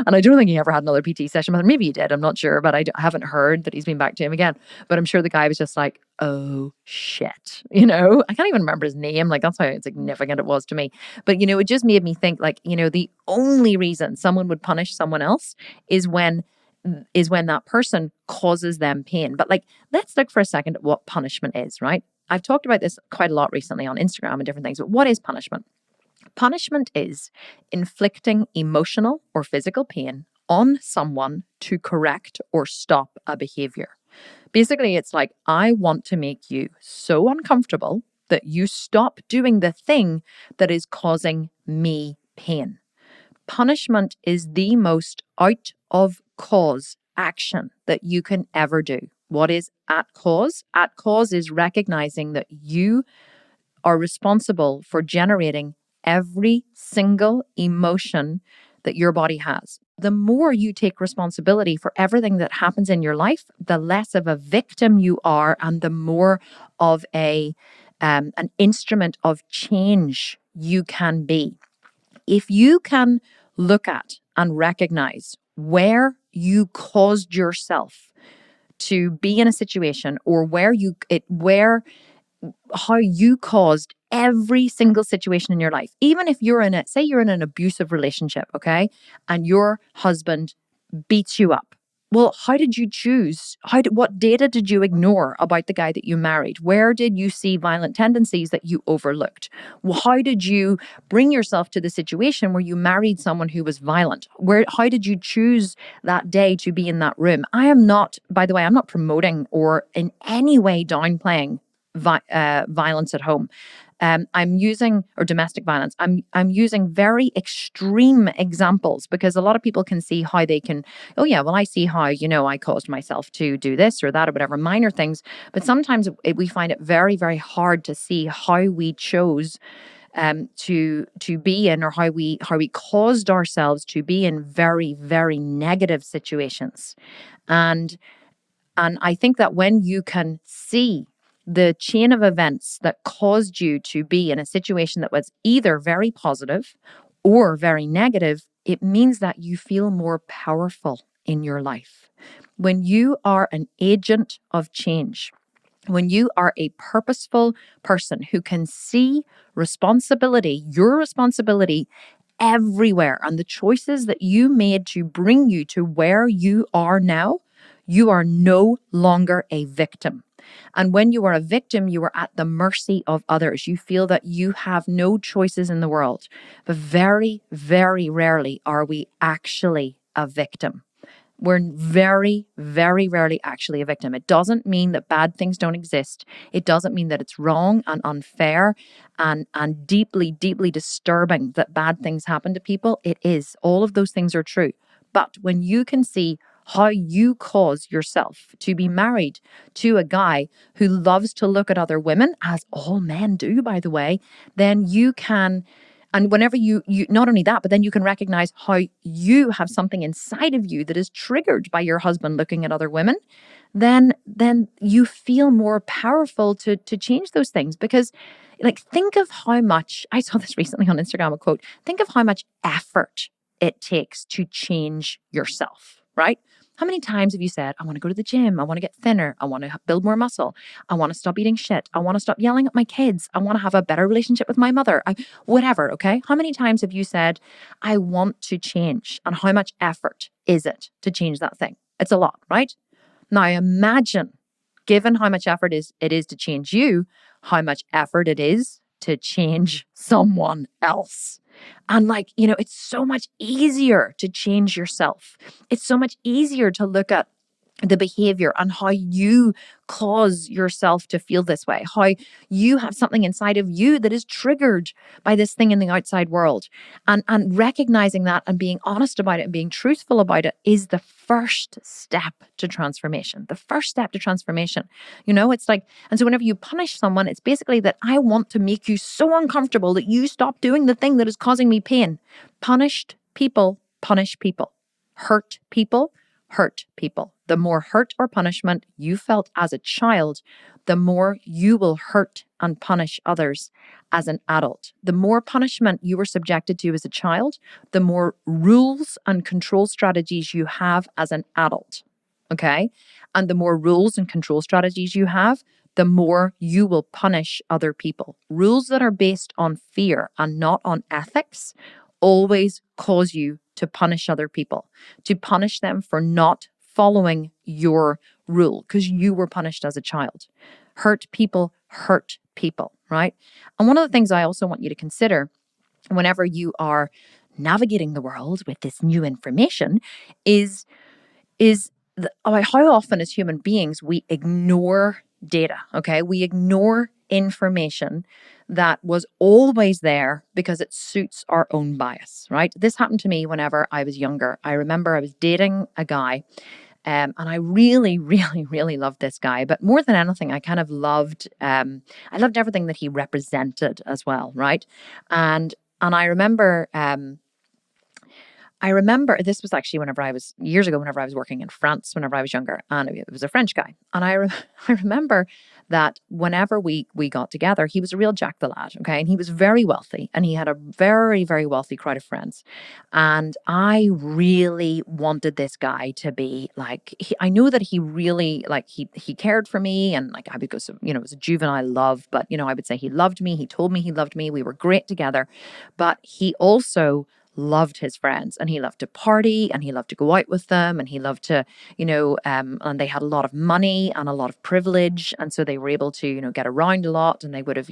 And I don't think he ever had another PT session with her. Maybe he did. I'm not sure, but I haven't heard that he's been back to him again. But I'm sure the guy was just like, oh, shit. I can't even remember his name. Like, that's how insignificant it was to me. But, it just made me think like, the only reason someone would punish someone else is when that person causes them pain. But like, let's look for a second at what punishment is, right? I've talked about this quite a lot recently on Instagram and different things, but what is punishment? Punishment is inflicting emotional or physical pain on someone to correct or stop a behavior. Basically, it's like, I want to make you so uncomfortable that you stop doing the thing that is causing me pain. Punishment is the most out of cause action that you can ever do. What is at cause? At cause is recognizing that you are responsible for generating every single emotion that your body has. The more you take responsibility for everything that happens in your life, the less of a victim you are and the more of an instrument of change you can be. If you can look at and recognize where you caused yourself to be in a situation or how you caused every single situation in your life. Even if you're say you're in an abusive relationship, okay? And your husband beats you up. Well, how did you choose? What data did you ignore about the guy that you married? Where did you see violent tendencies that you overlooked? Well, how did you bring yourself to the situation where you married someone who was violent? How did you choose that day to be in that room? By the way, I'm not promoting or in any way downplaying violence at home. I'm using, or domestic violence, I'm using very extreme examples because a lot of people can see how they can, oh yeah, well I see how, I caused myself to do this or that or whatever, minor things. But sometimes we find it very, very hard to see how we chose to be in, or how we caused ourselves to be in very, very negative situations. And I think that when you can see the chain of events that caused you to be in a situation that was either very positive or very negative, it means that you feel more powerful in your life. When you are an agent of change, when you are a purposeful person who can see responsibility, your responsibility everywhere, and the choices that you made to bring you to where you are now, you are no longer a victim. And when you are a victim, you are at the mercy of others. You feel that you have no choices in the world. But very, very rarely are we actually a victim. We're very, very rarely actually a victim. It doesn't mean that bad things don't exist. It doesn't mean that it's wrong and unfair and deeply, deeply disturbing that bad things happen to people. It is. All of those things are true. But when you can see how you cause yourself to be married to a guy who loves to look at other women, as all men do, by the way, then you can. And whenever you not only that, but then you can recognize how you have something inside of you that is triggered by your husband looking at other women, then you feel more powerful to change those things. Because like, think of how much, I saw this recently on Instagram, a quote, think of how much effort it takes to change yourself, right? How many times have you said, I want to go to the gym, I want to get thinner, I want to build more muscle, I want to stop eating shit, I want to stop yelling at my kids, I want to have a better relationship with my mother, whatever, okay? How many times have you said, I want to change? And how much effort is it to change that thing? It's a lot, right? Now imagine, given how much effort it is to change you, how much effort it is to change someone else. And like, it's so much easier to change yourself. It's so much easier to look at the behavior and how you cause yourself to feel this way, how you have something inside of you that is triggered by this thing in the outside world. And recognizing that and being honest about it and being truthful about it is the first step to transformation. The first step to transformation. It's like, and so whenever you punish someone, it's basically that I want to make you so uncomfortable that you stop doing the thing that is causing me pain. Punished people punish people. Hurt people hurt people. The more hurt or punishment you felt as a child, the more you will hurt and punish others as an adult. The more punishment you were subjected to as a child, the more rules and control strategies you have as an adult. Okay? And the more rules and control strategies you have, the more you will punish other people. Rules that are based on fear and not on ethics always cause you to punish other people, to punish them for not following your rule because you were punished as a child. Hurt people, right? And one of the things I also want you to consider whenever you are navigating the world with this new information is how often as human beings we ignore data, okay? We ignore information that was always there because it suits our own bias, right? This happened to me whenever I was younger. I remember I was dating a guy and I really, really, really loved this guy. But more than anything, I kind of loved, I loved everything that he represented as well, right? And I remember this was actually years ago, whenever I was working in France, whenever I was younger, and it was a French guy. And I remember that whenever we got together, he was a real Jack the Lad, okay? And he was very wealthy and he had a very, very wealthy crowd of friends. And I really wanted this guy to be like, I knew that he really, like, he cared for me, and like, I would go, so, it was a juvenile love, but, I would say he loved me. He told me he loved me. We were great together, but he also loved his friends, and he loved to party, and he loved to go out with them, and he loved to, and they had a lot of money and a lot of privilege, and so they were able to, get around a lot, and they would have,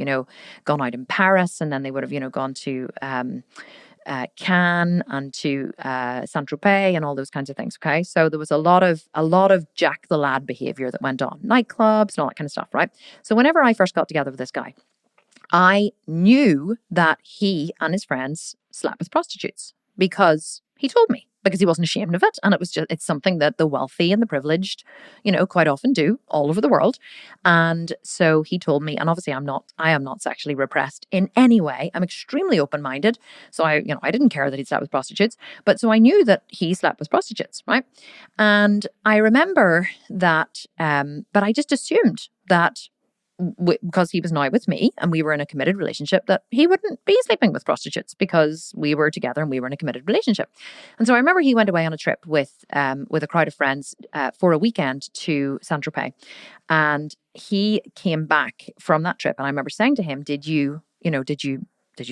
gone out in Paris, and then they would have, gone to Cannes and to Saint-Tropez and all those kinds of things. Okay, so there was a lot of Jack the Lad behavior that went on, nightclubs and all that kind of stuff, right? So whenever I first got together with this guy, I knew that he and his friends slept with prostitutes because he told me, because he wasn't ashamed of it. And it's something that the wealthy and the privileged, quite often do all over the world. And so he told me, and obviously I am not sexually repressed in any way. I'm extremely open-minded. So I didn't care that he slept with prostitutes, but so I knew that he slept with prostitutes, right? And I remember that, but I just assumed that because he was now with me and we were in a committed relationship, that he wouldn't be sleeping with prostitutes because we were together and we were in a committed relationship. And so I remember he went away on a trip with a crowd of friends for a weekend to Saint-Tropez, and he came back from that trip. And I remember saying to him, did you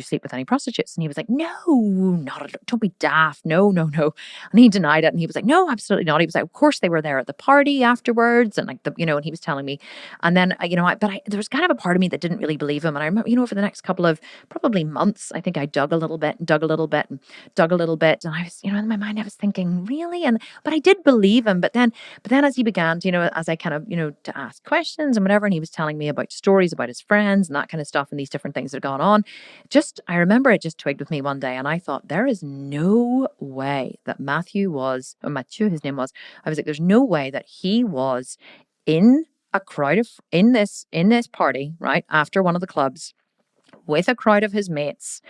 sleep with any prostitutes? And he was like, no, not at all. Don't be daft. No, no, no. And he denied it. And he was like, no, absolutely not. He was like, of course they were there at the party afterwards. And and he was telling me. And then, there was kind of a part of me that didn't really believe him. And I remember, for the next couple of probably months, I think I dug a little bit and dug a little bit and dug a little bit. And I was, in my mind, I was thinking, really? But I did believe him. But then as he began to, as I kind of, to ask questions and whatever, and he was telling me about stories about his friends and that kind of stuff and these different things that had gone on. I remember it just twigged with me one day, and I thought, there is no way that Matthew, his name was, I was like, there's no way that he was in a crowd in this party, right, after one of the clubs, with a crowd of his mates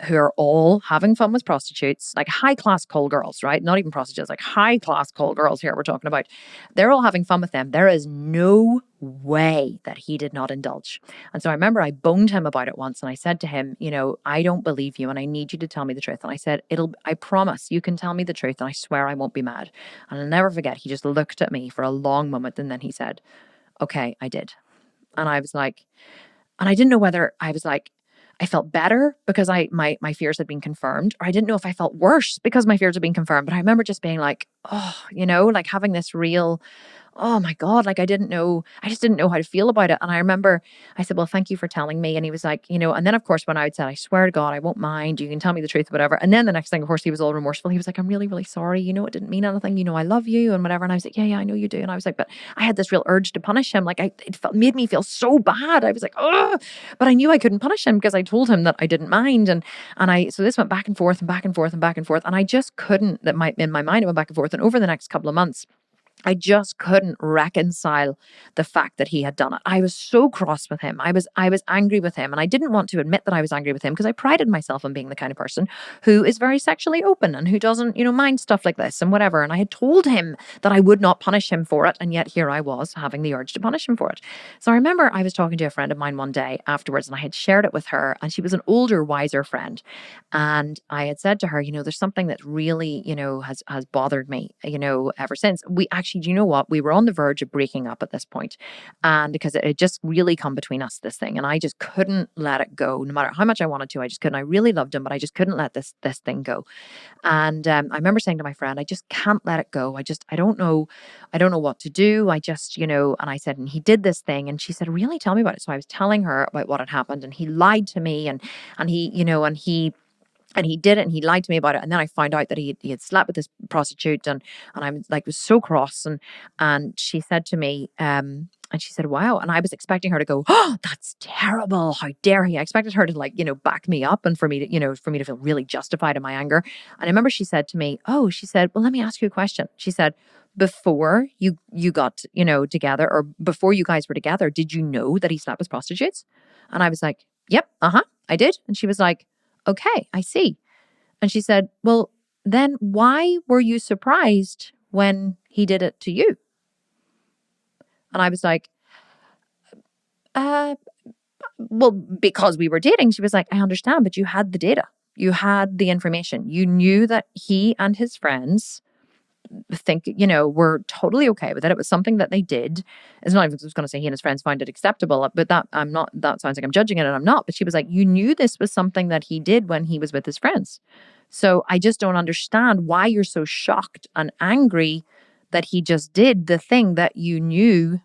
who are all having fun with prostitutes, like high-class call girls, right? Not even prostitutes, like high-class call girls here we're talking about. They're all having fun with them. There is no way that he did not indulge. And so I remember I boned him about it once, and I said to him, I don't believe you and I need you to tell me the truth. And I said, I promise you can tell me the truth and I swear I won't be mad. And I'll never forget, he just looked at me for a long moment and then he said, okay, I did. And I was like, and I didn't know whether I was like, I felt better because my fears had been confirmed, or I didn't know if I felt worse because my fears had been confirmed. But I remember just being like, oh, like having this real, oh my God, like I just didn't know how to feel about it. And I remember I said, well, thank you for telling me. And he was like, and then of course, when I would say, I swear to God, I won't mind, you can tell me the truth, whatever. And then the next thing, of course, he was all remorseful. He was like, I'm really, really sorry. It didn't mean anything. I love you and whatever. And I was like, yeah, I know you do. And I was like, but I had this real urge to punish him. Like made me feel so bad. I was like, oh, but I knew I couldn't punish him because I told him that I didn't mind. So this went back and forth and back and forth and back and forth. And I just couldn't, in my mind, it went back and forth. And over the next couple of months, I just couldn't reconcile the fact that he had done it. I was so cross with him. I was angry with him, and I didn't want to admit that I was angry with him because I prided myself on being the kind of person who is very sexually open and who doesn't, mind stuff like this and whatever. And I had told him that I would not punish him for it, and yet here I was having the urge to punish him for it. So I remember I was talking to a friend of mine one day afterwards, and I had shared it with her, and she was an older, wiser friend. And I had said to her, there's something that really, has bothered me, ever since. We actually, do you know what? We were on the verge of breaking up at this point, and because it had just really come between us, this thing, and I just couldn't let it go. No matter how much I wanted to, I just couldn't. I really loved him, but I just couldn't let this thing go. And I remember saying to my friend, I just can't let it go. I don't know what to do. I just, and I said, and he did this thing, and she said, really, tell me about it. So I was telling her about what had happened, and he lied to me, and he did it, and he lied to me about it. And then I found out that he had slept with this prostitute, and I was so cross. And she said to me, and she said, wow. And I was expecting her to go, oh, that's terrible. How dare he? I expected her to back me up and for me to feel really justified in my anger. And I remember she said to me, well, let me ask you a question. She said, before you got, together, or before you guys were together, did you know that he slept with prostitutes? And I was like, yep, I did. And she was like, okay, I see. And she said, well, then why were you surprised when he did it to you? And I was like, well, because we were dating. She was like, I understand, but you had the data. You had the information. You knew that he and his friends were totally okay with it. It was something that they did. It's not even, I was going to say he and his friends found it acceptable, but that sounds like I'm judging it, and I'm not. But she was like, you knew this was something that he did when he was with his friends. So I just don't understand why you're so shocked and angry that he just did the thing that you knew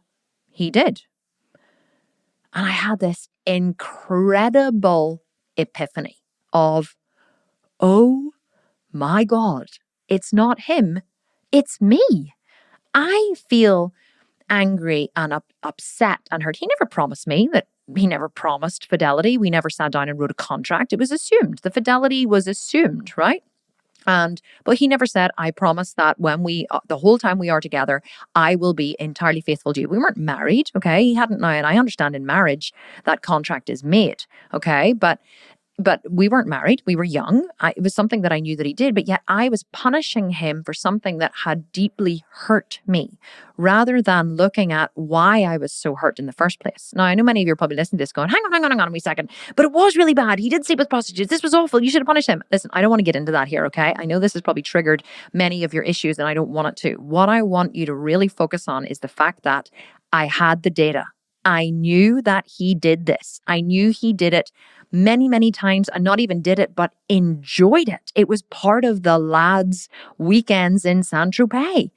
he did. And I had this incredible epiphany of, oh my God, it's not him. It's me. I feel angry and upset and hurt. He never promised me that. He never promised fidelity. We never sat down and wrote a contract. It was assumed. The fidelity was assumed, right? But he never said, I promise that when the whole time we are together, I will be entirely faithful to you. We weren't married, okay? He hadn't now, and I understand in marriage that contract is made, okay? But but we weren't married. We were young. It was something that I knew that he did, but yet I was punishing him for something that had deeply hurt me rather than looking at why I was so hurt in the first place. Now, I know many of you are probably listening to this going, hang on a wee second, but it was really bad. He did sleep with prostitutes. This was awful. You should have punished him. Listen, I don't want to get into that here, okay? I know this has probably triggered many of your issues and I don't want it to. What I want you to really focus on is the fact that I had the data. I knew that he did this. I knew he did it many, many times, and not even did it, but enjoyed it. It was part of the lads' weekends in Saint-Tropez.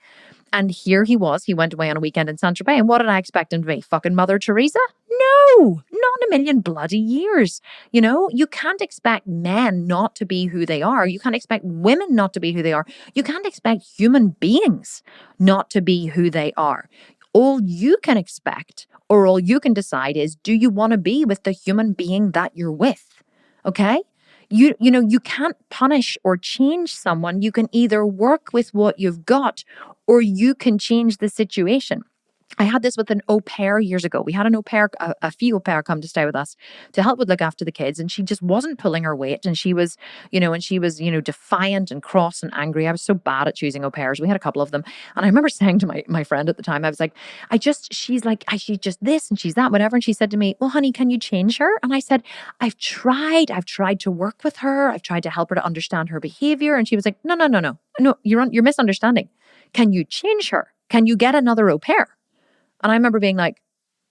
And here he was. He went away on a weekend in Saint-Tropez. And what did I expect him to be? Fucking Mother Teresa? No, not in a million bloody years. You know, you can't expect men not to be who they are. You can't expect women not to be who they are. You can't expect human beings not to be who they are. All you can expect or all you can decide is, do you want to be with the human being that you're with? Okay? You know, you can't punish or change someone. You can either work with what you've got or you can change the situation. I had this with an au pair years ago. We had an au pair, a fee au pair come to stay with us to help with look after the kids. And she just wasn't pulling her weight. And she was, defiant and cross and angry. I was so bad at choosing au pairs. We had a couple of them. And I remember saying to my friend at the time, I was like, she's just this and she's that, whatever. And she said to me, well, honey, can you change her? And I said, I've tried to work with her. I've tried to help her to understand her behavior. And she was like, no, you're misunderstanding. Can you change her? Can you get another au pair? And I remember being like,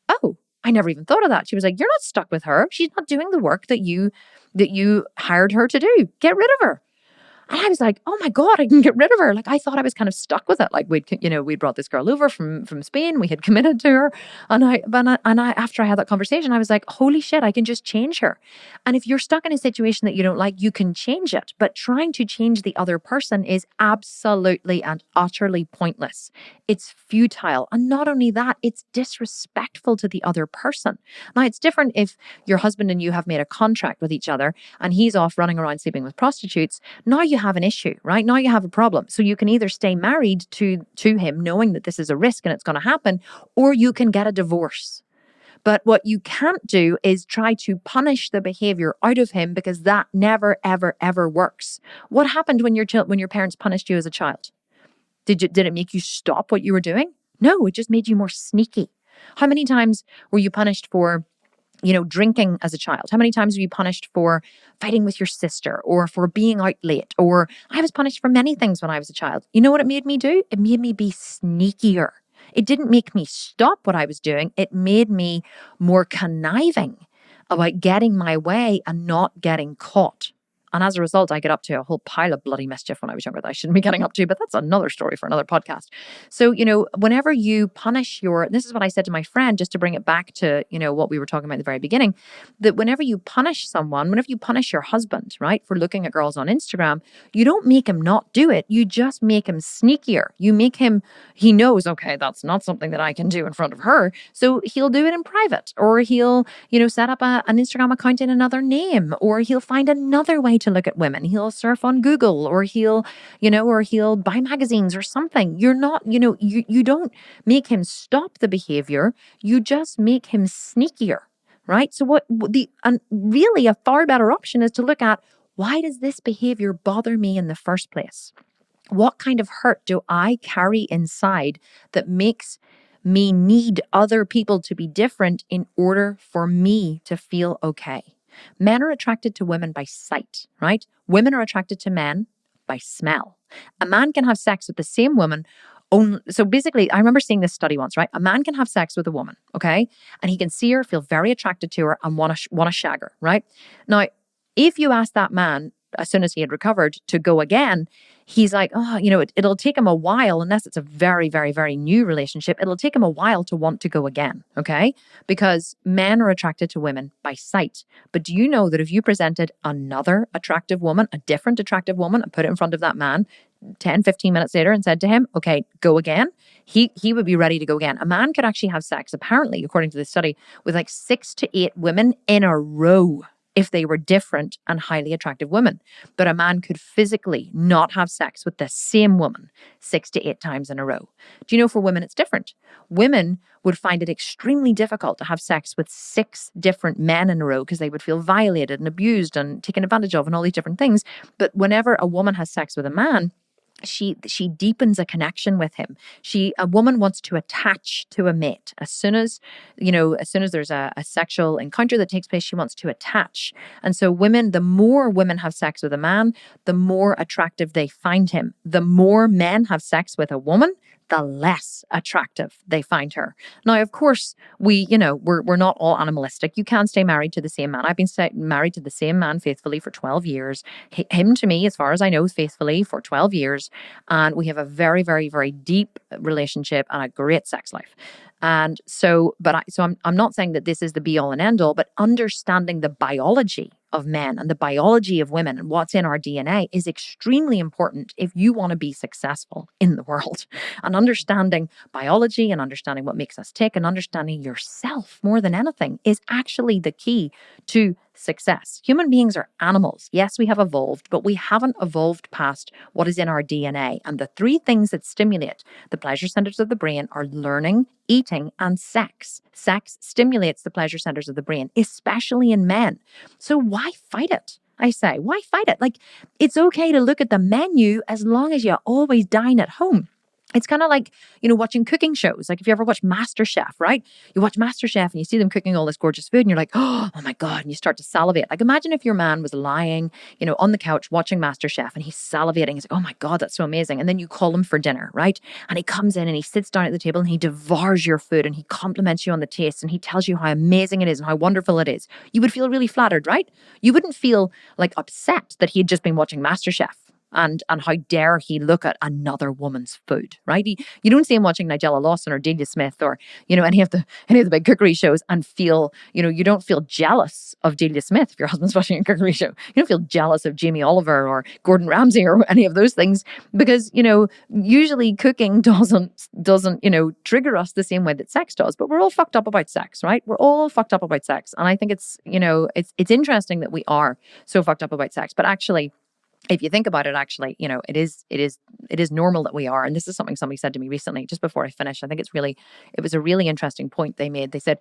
oh, I never even thought of that. She was like, you're not stuck with her. She's not doing the work that you hired her to do. Get rid of her. And I was like, oh my God, I can get rid of her. Like, I thought I was kind of stuck with it. Like we'd brought this girl over from Spain. We had committed to her. And after I had that conversation, I was like, holy shit, I can just change her. And if you're stuck in a situation that you don't like, you can change it. But trying to change the other person is absolutely and utterly pointless. It's futile. And not only that, it's disrespectful to the other person. Now, it's different if your husband and you have made a contract with each other and he's off running around sleeping with prostitutes. Now you have an issue, right? Now you have a problem. So you can either stay married to him knowing that this is a risk and it's going to happen, or you can get a divorce. But what you can't do is try to punish the behavior out of him, because that never, ever, ever works. What happened when your parents punished you as a child? Did it make you stop what you were doing? No, it just made you more sneaky. How many times were you punished for drinking as a child? How many times were you punished for fighting with your sister or for being out late? Or I was punished for many things when I was a child. You know what it made me do? It made me be sneakier. It didn't make me stop what I was doing. It made me more conniving about getting my way and not getting caught. And as a result, I get up to a whole pile of bloody mischief when I was younger that I shouldn't be getting up to, but that's another story for another podcast. So, whenever you punish this is what I said to my friend, just to bring it back to, what we were talking about at the very beginning, that whenever you punish someone, whenever you punish your husband, right, for looking at girls on Instagram, you don't make him not do it. You just make him sneakier. You make him, he knows, okay, that's not something that I can do in front of her. So he'll do it in private, or he'll, set up an Instagram account in another name, or he'll find another way to look at women. He'll surf on Google, or he'll buy magazines or something. You're not, you don't make him stop the behavior. You just make him sneakier, right? So really a far better option is to look at, why does this behavior bother me in the first place? What kind of hurt do I carry inside that makes me need other people to be different in order for me to feel okay? Men are attracted to women by sight, right? Women are attracted to men by smell. A man can have sex with the same woman. So basically, I remember seeing this study once, right? A man can have sex with a woman, okay? And he can see her, feel very attracted to her, and want to shag her, right? Now, if you ask that man, as soon as he had recovered, to go again, he's like, it'll take him a while, unless it's a very, very, very new relationship, it'll take him a while to want to go again, okay? Because men are attracted to women by sight. But do you know that if you presented another attractive woman, a different attractive woman, and put it in front of that man 10, 15 minutes later and said to him, okay, go again, he would be ready to go again. A man could actually have sex, apparently, according to this study, with like 6 to 8 women in a row. if they were different and highly attractive women. But a man could physically not have sex with the same woman 6 to 8 times in a row. Do you know for women it's different? Women would find it extremely difficult to have sex with 6 different men in a row because they would feel violated and abused and taken advantage of and all these different things. But whenever a woman has sex with a man, she deepens a connection with him. A woman wants to attach to a mate. As soon as there's a sexual encounter that takes place, she wants to attach. And so the more women have sex with a man, the more attractive they find him. The more men have sex with a woman, the less attractive they find her. Now, of course, we're not all animalistic. You can stay married to the same man. I've been married to the same man faithfully for 12 years. Him to me, as far as I know, faithfully for 12 years. And we have a very, very, very deep relationship and a great sex life. And so, I'm not saying that this is the be all and end all, but understanding the biology of men and the biology of women and what's in our DNA is extremely important if you want to be successful in the world. And understanding biology and understanding what makes us tick and understanding yourself more than anything is actually the key to success. Human beings are animals. Yes, we have evolved, but we haven't evolved past what is in our DNA. And the 3 things that stimulate the pleasure centers of the brain are learning, eating, and sex. Sex stimulates the pleasure centers of the brain, especially in men. So why fight it? I say, why fight it? Like, it's okay to look at the menu as long as you always dine at home. It's kind of like, watching cooking shows. Like if you ever watch MasterChef, right? You watch MasterChef and you see them cooking all this gorgeous food and you're like, oh my God, and you start to salivate. Like imagine if your man was lying, on the couch watching MasterChef and he's salivating. He's like, oh my God, that's so amazing. And then you call him for dinner, right? And he comes in and he sits down at the table and he devours your food and he compliments you on the taste and he tells you how amazing it is and how wonderful it is. You would feel really flattered, right? You wouldn't feel like upset that he had just been watching MasterChef. And how dare he look at another woman's food, right? You don't see him watching Nigella Lawson or Delia Smith or, any of the big cookery shows and feel, you don't feel jealous of Delia Smith if your husband's watching a cookery show. You don't feel jealous of Jamie Oliver or Gordon Ramsay or any of those things because, usually cooking doesn't, trigger us the same way that sex does. But we're all fucked up about sex, right? We're all fucked up about sex. And I think it's interesting that we are so fucked up about sex. But actually, if you think about it, actually, it is normal that we are. And this is something somebody said to me recently, just before I finished. I think it was a really interesting point they made. They said,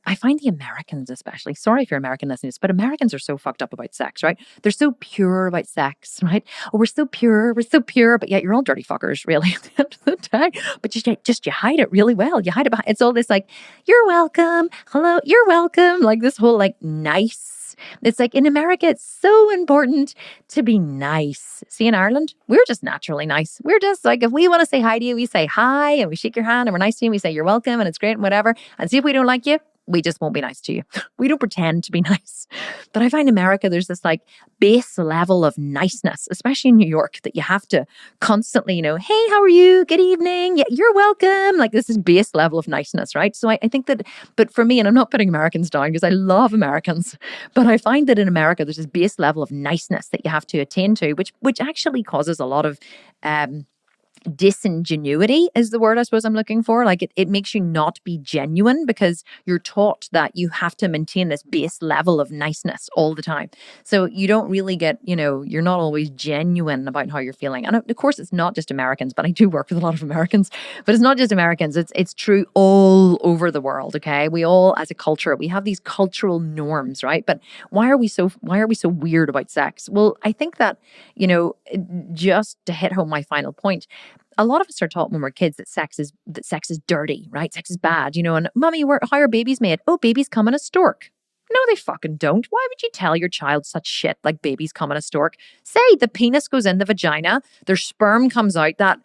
I find the Americans especially, sorry if you're American listening to this, but Americans are so fucked up about sex, right? They're so pure about sex, right? Oh, we're so pure, but yet you're all dirty fuckers, really, at the end of the day. But just you hide it really well. You hide it behind, it's all this like, you're welcome, hello, you're welcome, like this whole like nice. It's like in America, it's so important to be nice. See, in Ireland, we're just naturally nice. We're just like, if we want to say hi to you, we say hi and we shake your hand and we're nice to you. And we say you're welcome and it's great and whatever. And see if we don't like you, we just won't be nice to you. We don't pretend to be nice. But I find America, there's this like base level of niceness, especially in New York, that you have to constantly, hey, how are you? Good evening. Yeah, you're welcome. Like this is base level of niceness, right? So I think that, but for me, and I'm not putting Americans down because I love Americans, but I find that in America, there's this base level of niceness that you have to attain to, which actually causes a lot of, disingenuity is the word I suppose I'm looking for. Like it makes you not be genuine because you're taught that you have to maintain this base level of niceness all the time. So you don't really get, you're not always genuine about how you're feeling. And of course, it's not just Americans, but I do work with a lot of Americans, but it's not just Americans. It's true all over the world. Okay. We all, as a culture, we have these cultural norms, right? But why are we so weird about sex? Well, I think that, just to hit home my final point, a lot of us are taught when we're kids that sex is dirty, right? Sex is bad, and mommy, how are babies made? Oh, babies come in a stork. No, they fucking don't. Why would you tell your child such shit like babies come in a stork? Say the penis goes in the vagina, their sperm comes out, that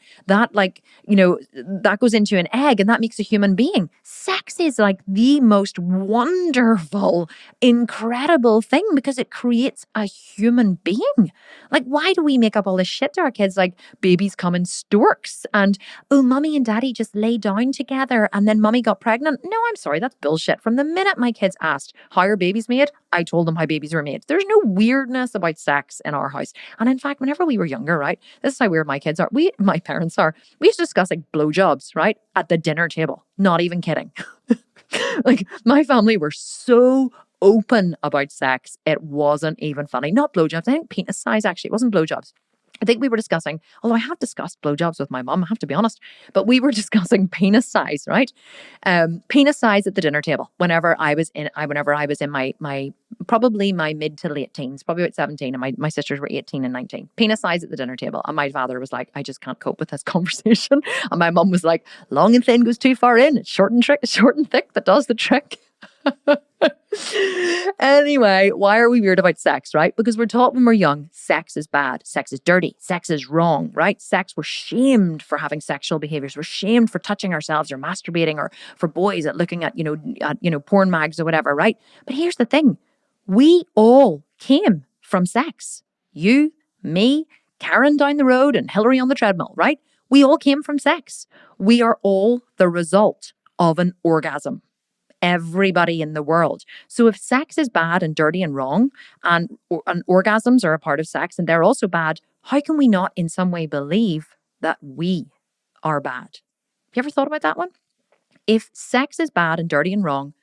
goes into an egg and that makes a human being. Sex is like the most wonderful, incredible thing because it creates a human being. Like, why do we make up all this shit to our kids? Like babies come in storks and, oh, mommy and daddy just lay down together and then mommy got pregnant. No, I'm sorry. That's bullshit. From the minute my kids asked, how are babies made? I told them how babies were made. There's no weirdness about sex in our house. And in fact, whenever we were younger, right, this is how weird my kids are. My parents are. We used to discuss like blowjobs, right, at the dinner table. Not even kidding. Like my family were so open about sex, it wasn't even funny. Not blowjobs. I think penis size, actually. It wasn't blowjobs. I think we were discussing, although I have discussed blowjobs with my mum, I have to be honest, but we were discussing penis size, right? Penis size at the dinner table. Whenever I was in my probably my mid to late teens, probably about 17, and my sisters were 18 and 19. Penis size at the dinner table, and my father was like, "I just can't cope with this conversation," and my mum was like, "Long and thin goes too far in. It's short and thick that does the trick." Anyway, why are we weird about sex, right? Because we're taught when we're young, sex is bad, sex is dirty, sex is wrong, right? We're shamed for having sexual behaviors. We're shamed for touching ourselves or masturbating, or for boys at looking at, porn mags or whatever, right? But here's the thing. We all came from sex. You, me, Karen down the road, and Hillary on the treadmill, right? We all came from sex. We are all the result of an orgasm. Everybody in the world. So if sex is bad and dirty and wrong, and orgasms are a part of sex and they're also bad, how can we not in some way believe that we are bad? Have you ever thought about that one? If sex is bad and dirty and wrong,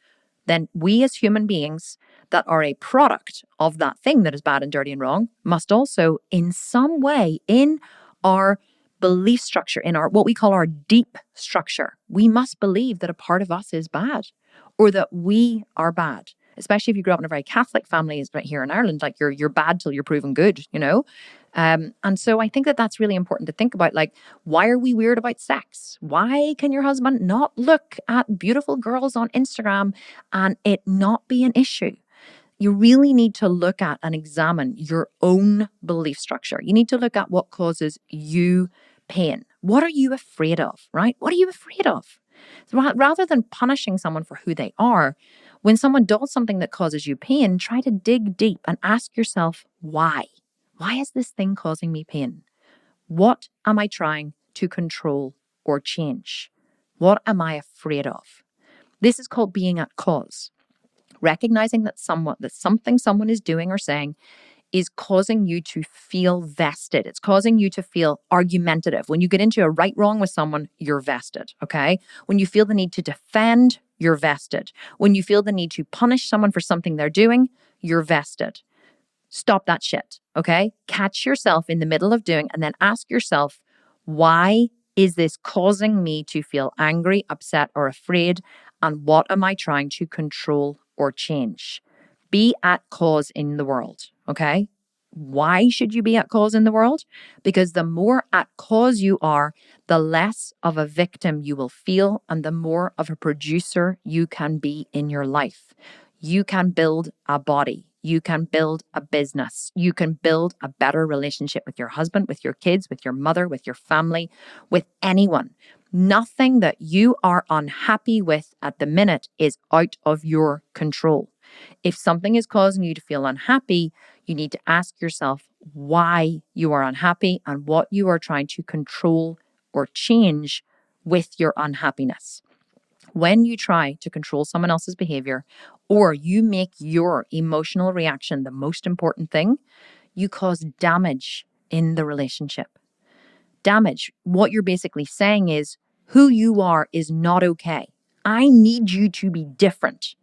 then we as human beings that are a product of that thing that is bad and dirty and wrong must also in some way in our belief structure, in our what we call our deep structure, we must believe that a part of us is bad or that we are bad. Especially if you grew up in a very Catholic family right here in Ireland, like you're bad till you're proven good, And so I think that that's really important to think about. Like, why are we weird about sex? Why can your husband not look at beautiful girls on Instagram and it not be an issue? You really need to look at and examine your own belief structure. You need to look at what causes you pain. What are you afraid of, right? What are you afraid of? Rather than punishing someone for who they are, when someone does something that causes you pain, try to dig deep and ask yourself, why? Why is this thing causing me pain? What am I trying to control or change? What am I afraid of? This is called being at cause. Recognizing that something someone is doing or saying is causing you to feel vested. It's causing you to feel argumentative. When you get into a right wrong with someone, you're vested, okay? When you feel the need to defend, you're vested. When you feel the need to punish someone for something they're doing, you're vested. Stop that shit, okay? Catch yourself in the middle of doing and then ask yourself, why is this causing me to feel angry, upset, or afraid? And what am I trying to control or change? Be at cause in the world, okay? Why should you be at cause in the world? Because the more at cause you are, the less of a victim you will feel and the more of a producer you can be in your life. You can build a body. You can build a business. You can build a better relationship with your husband, with your kids, with your mother, with your family, with anyone. Nothing that you are unhappy with at the minute is out of your control. If something is causing you to feel unhappy, you need to ask yourself why you are unhappy and what you are trying to control or change with your unhappiness. When you try to control someone else's behavior or you make your emotional reaction the most important thing, you cause damage in the relationship. Damage. What you're basically saying is who you are is not okay. I need you to be different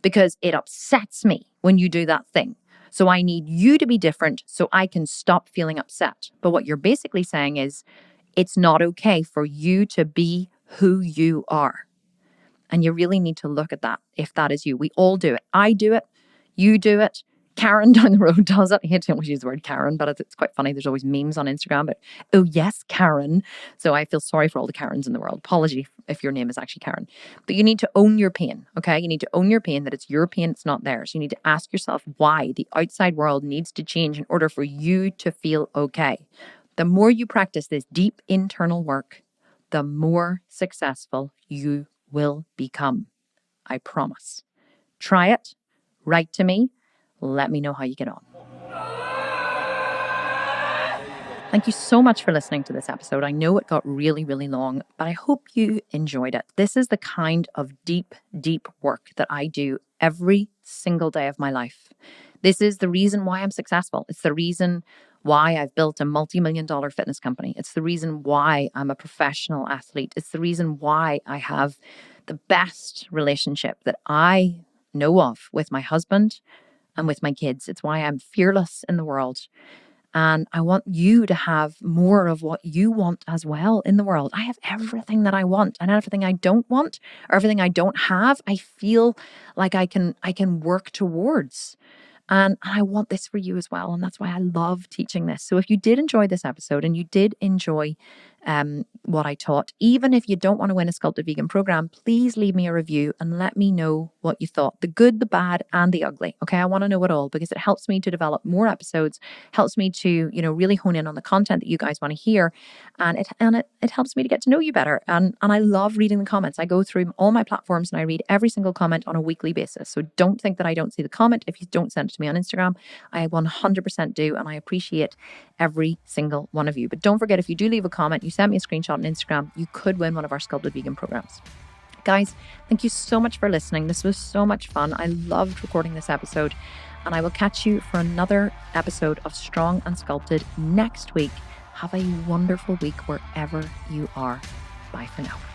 because it upsets me when you do that thing. So I need you to be different so I can stop feeling upset. But what you're basically saying is it's not okay for you to be who you are. And you really need to look at that if that is you. We all do it. I do it. You do it. Karen down the road does it. I hate to always use the word Karen, but it's quite funny. There's always memes on Instagram, but oh yes, Karen. So I feel sorry for all the Karens in the world. Apology if your name is actually Karen. But you need to own your pain, okay? You need to own your pain, that it's your pain, it's not theirs. You need to ask yourself why the outside world needs to change in order for you to feel okay. The more you practice this deep internal work, the more successful you will become. I promise. Try it. Write to me. Let me know how you get on. Thank you so much for listening to this episode. I know it got really, really long, but I hope you enjoyed it. This is the kind of deep, deep work that I do every single day of my life. This is the reason why I'm successful. It's the reason why I've built a multi-million-dollar fitness company. It's the reason why I'm a professional athlete. It's the reason why I have the best relationship that I know of with my husband and with my kids. It's why I'm fearless in the world. And I want you to have more of what you want as well in the world. I have everything that I want, and everything I don't want, or everything I don't have, I feel like I can work towards. And I want this for you as well. And that's why I love teaching this. So if you did enjoy this episode and you did enjoy what I taught, even if you don't want to win a Sculpted Vegan program, please leave me a review and let me know what you thought, the good, the bad, and the ugly. Okay, I want to know it all, because it helps me to develop more episodes, helps me to, really hone in on the content that you guys want to hear. And it helps me to get to know you better. And I love reading the comments. I go through all my platforms and I read every single comment on a weekly basis. So don't think that I don't see the comment if you don't send it to me on Instagram. I 100% do, and I appreciate every single one of you. But don't forget, if you do leave a comment, you send me a screenshot on Instagram, you could win one of our Sculpted Vegan programs. Guys, thank you so much for listening. This was so much fun. I loved recording this episode, and I will catch you for another episode of Strong and Sculpted next week. Have a wonderful week wherever you are. Bye for now.